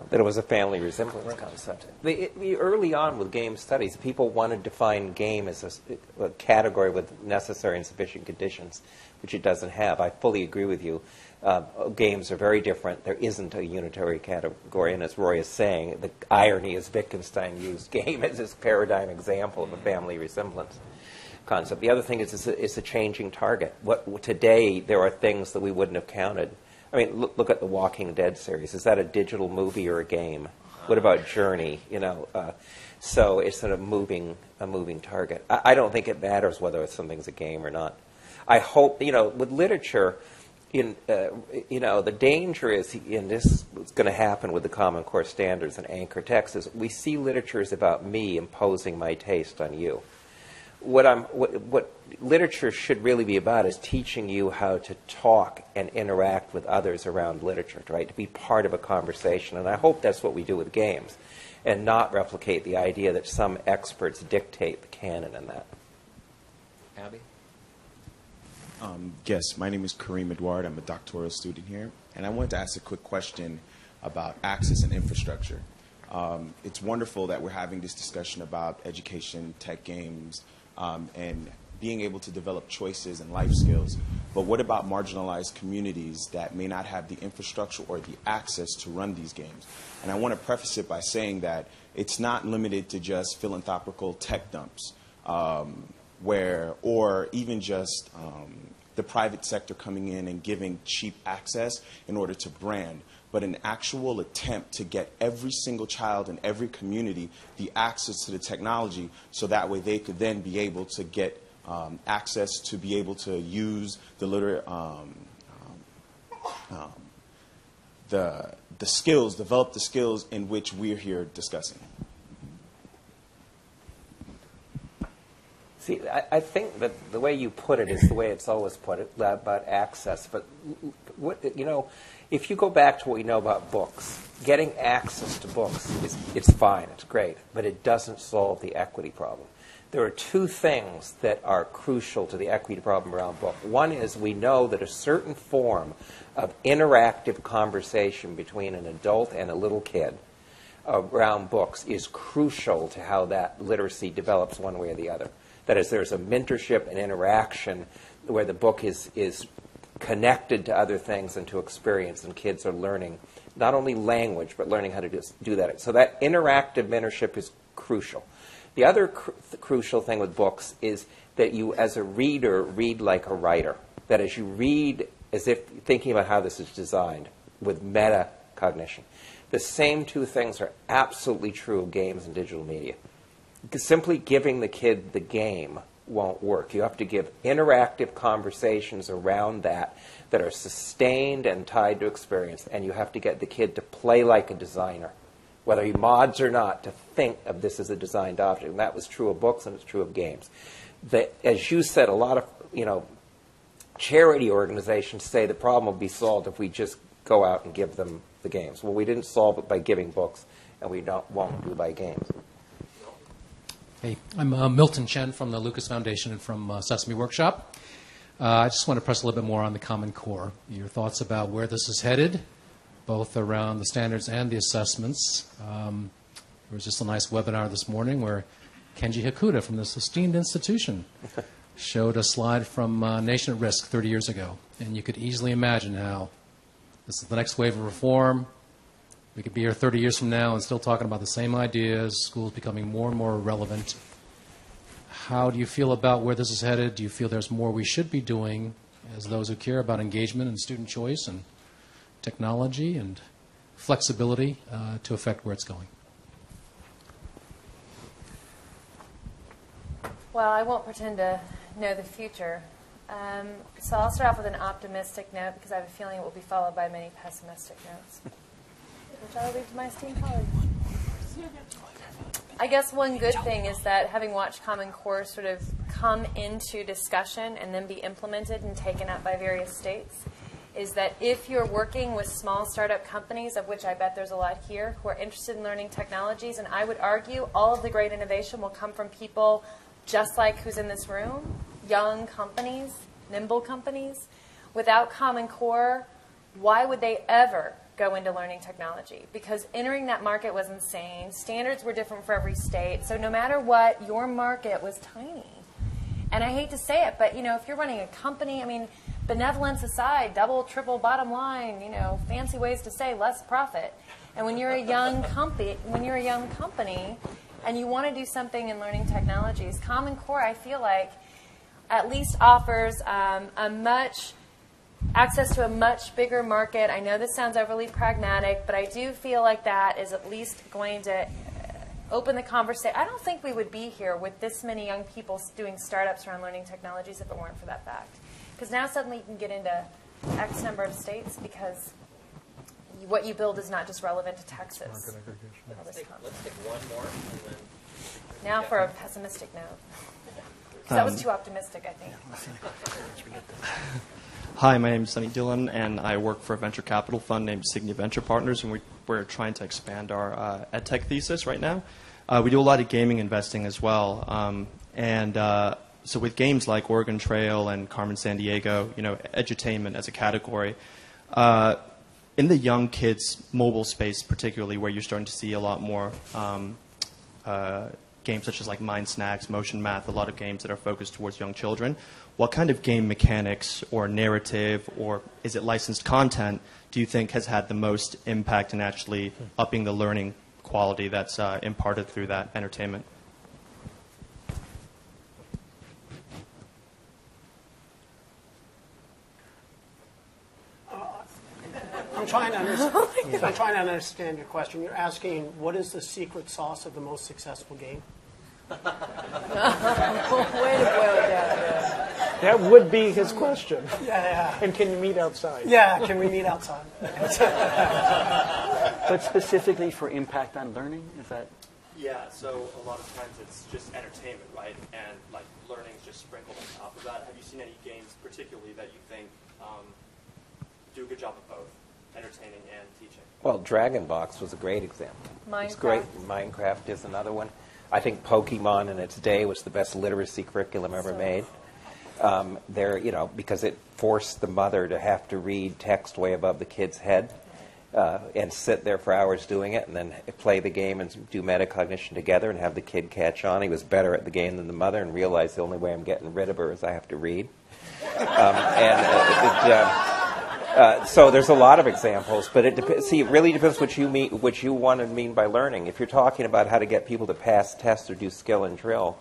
That it was a family resemblance concept. Early on with game studies, people wanted to define game as a category with necessary and sufficient conditions, which it doesn't have. I fully agree with you. Games are very different. There isn't a unitary category, and as Roy is saying, the irony is Wittgenstein used game as his paradigm example of a family resemblance concept. The other thing is it's a changing target. Today, there are things that we wouldn't have counted. I mean, look at the Walking Dead series. Is that a digital movie or a game? What about Journey? So it's sort of a moving target. I don't think it matters whether something's a game or not. I hope, with literature, the danger is, and this is going to happen with the Common Core standards and anchor texts, is we see literature as about me imposing my taste on you. What literature should really be about is teaching you how to talk and interact with others around literature, right? To be part of a conversation. And I hope that's what we do with games, and not replicate the idea that some experts dictate the canon in that. Abby? Yes, my name is Kareem Edward. I'm a doctoral student here. And I wanted to ask a quick question about access and infrastructure. It's wonderful that we're having this discussion about education, tech, games, and being able to develop choices and life skills. But what about marginalized communities that may not have the infrastructure or the access to run these games? And I want to preface it by saying that it's not limited to just philanthropical tech dumps, or even just the private sector coming in and giving cheap access in order to brand, but an actual attempt to get every single child in every community the access to the technology, so that way they could then be able to get access to be able to use the skills, develop the skills in which we're here discussing. See, I think that the way you put it is the way it's always put it, about access. But, if you go back to what we know about books, getting access to books, it's fine, it's great, but it doesn't solve the equity problem. There are two things that are crucial to the equity problem around book. One is we know that a certain form of interactive conversation between an adult and a little kid around books is crucial to how that literacy develops one way or the other. That is, there's a mentorship and interaction where the book is connected to other things and to experience, and kids are learning not only language, but learning how to do that. So that interactive mentorship is crucial. The other crucial thing with books is that you, as a reader, read like a writer. That is, you read as if thinking about how this is designed with metacognition. The same two things are absolutely true of games and digital media. Simply giving the kid the game won't work. You have to give interactive conversations around that are sustained and tied to experience, and you have to get the kid to play like a designer, whether he mods or not, to think of this as a designed object. And that was true of books, and it's true of games. As you said, a lot of charity organizations say the problem will be solved if we just go out and give them the games. Well, we didn't solve it by giving books, and we won't do by games. Hey, I'm Milton Chen from the Lucas Foundation and from Sesame Workshop. I just want to press a little bit more on the Common Core. Your thoughts about where this is headed, both around the standards and the assessments. There was just a nice webinar this morning where Kenji Hakuda from this esteemed institution showed a slide from Nation at Risk 30 years ago. And you could easily imagine how this is the next wave of reform. We could be here 30 years from now and still talking about the same ideas, schools becoming more and more relevant. How do you feel about where this is headed? Do you feel there's more we should be doing as those who care about engagement and student choice and technology and flexibility to affect where it's going? Well, I won't pretend to know the future. So I'll start off with an optimistic note because I have a feeling it will be followed by many pessimistic notes, which I will leave to my esteemed colleagues. I guess one good thing is that having watched Common Core sort of come into discussion and then be implemented and taken up by various states is that if you're working with small startup companies, of which I bet there's a lot here, who are interested in learning technologies, and I would argue all of the great innovation will come from people just like who's in this room, young companies, nimble companies. Without Common Core, why would they ever go into learning technology? Because entering that market was insane. Standards were different for every state. So no matter what, your market was tiny. And I hate to say it, but if you're running a company, I mean, benevolence aside, double, triple bottom line, fancy ways to say less profit. And when you're a young company, and you want to do something in learning technologies, Common Core, I feel like, at least offers access to a much bigger market. I know this sounds overly pragmatic, but I do feel like that is at least going to open the conversation. I don't think we would be here with this many young people doing startups around learning technologies if it weren't for that fact. Because now suddenly you can get into X number of states because what you build is not just relevant to Texas. Let's take one more. And then now for a pessimistic note. That was too optimistic, I think. Hi, my name is Sunny Dillon, and I work for a venture capital fund named Signia Venture Partners, and we're trying to expand our EdTech thesis right now. We do a lot of gaming investing as well, so with games like Oregon Trail and Carmen Sandiego, edutainment as a category, in the young kids mobile space particularly, where you're starting to see a lot more games such as like Mind Snacks, Motion Math, a lot of games that are focused towards young children. What kind of game mechanics or narrative, or is it licensed content, do you think has had the most impact in actually upping the learning quality that's imparted through that entertainment? I'm trying to understand your question. You're asking, what is the secret sauce of the most successful game? Way to boil it down. That would be his question. Yeah. And can you meet outside? Yeah, can we meet outside? But specifically for impact on learning, is that? Yeah, so a lot of times it's just entertainment, right? And like learning's just sprinkled on top of that. Have you seen any games particularly that you think do a good job of both entertaining and teaching? Well, Dragon Box was a great example. It's great. Minecraft is another one. I think Pokemon in its day was the best literacy curriculum ever made. Because it forced the mother to have to read text way above the kid's head and sit there for hours doing it and then play the game and do metacognition together and have the kid catch on. He was better at the game than the mother and realized the only way I'm getting rid of her is I have to read. So there's a lot of examples, but it really depends what you want to mean by learning. If you're talking about how to get people to pass tests or do skill and drill,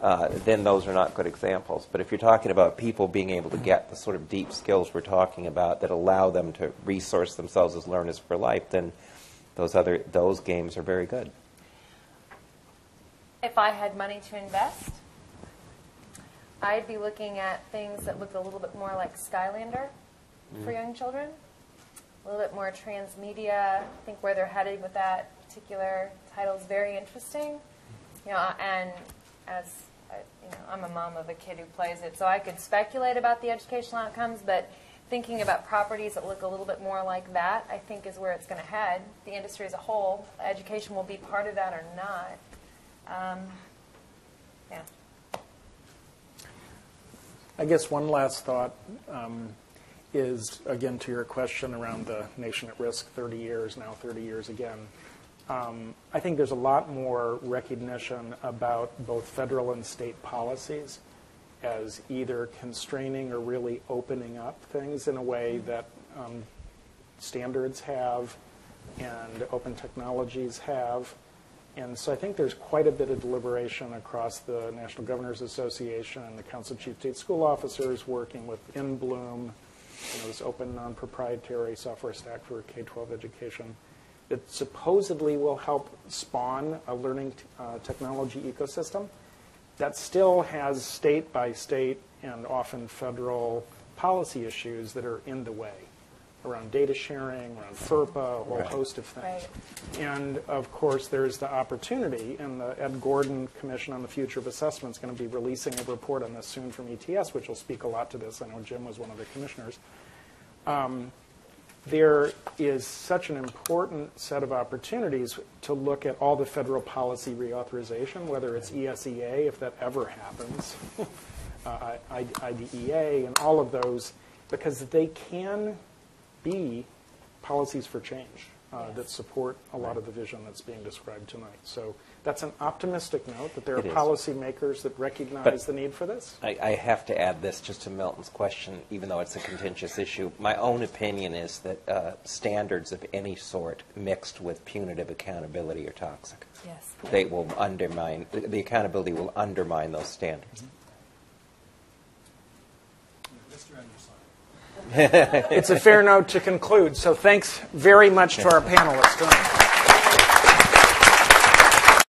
then those are not good examples. But if you're talking about people being able to get the sort of deep skills we're talking about that allow them to resource themselves as learners for life, then those games are very good. If I had money to invest, I'd be looking at things that look a little bit more like Skylander for young children, a little bit more transmedia. I think where they're headed with that particular title is very interesting. And as I'm a mom of a kid who plays it, so I could speculate about the educational outcomes, but thinking about properties that look a little bit more like that, I think is where it's going to head. The industry as a whole, education will be part of that or not. Yeah. I guess one last thought is, again, to your question around the nation at risk 30 years, now 30 years again. I think there's a lot more recognition about both federal and state policies as either constraining or really opening up things in a way that standards have and open technologies have. And so I think there's quite a bit of deliberation across the National Governors Association and the Council of Chief State School Officers working with Bloom, this open non-proprietary software stack for K-12 education. It supposedly will help spawn a learning technology ecosystem. that still has state by state and often federal policy issues that are in the way around data sharing, around FERPA, a whole host of things. Right. And, of course, there's the opportunity, and the Ed Gordon Commission on the Future of Assessment is going to be releasing a report on this soon from ETS, which will speak a lot to this. I know Jim was one of the commissioners. There is such an important set of opportunities to look at all the federal policy reauthorization, whether it's ESEA, if that ever happens, IDEA, and all of those, because they can be policies for change that support a lot of the vision that's being described tonight. So that's an optimistic note that there are policymakers that recognize the need for this. I have to add this just to Milton's question, even though it's a contentious issue. My own opinion is that standards of any sort mixed with punitive accountability are toxic. Yes. They will undermine, the accountability will undermine those standards. It's a fair note to conclude. So thanks very much to our panelists.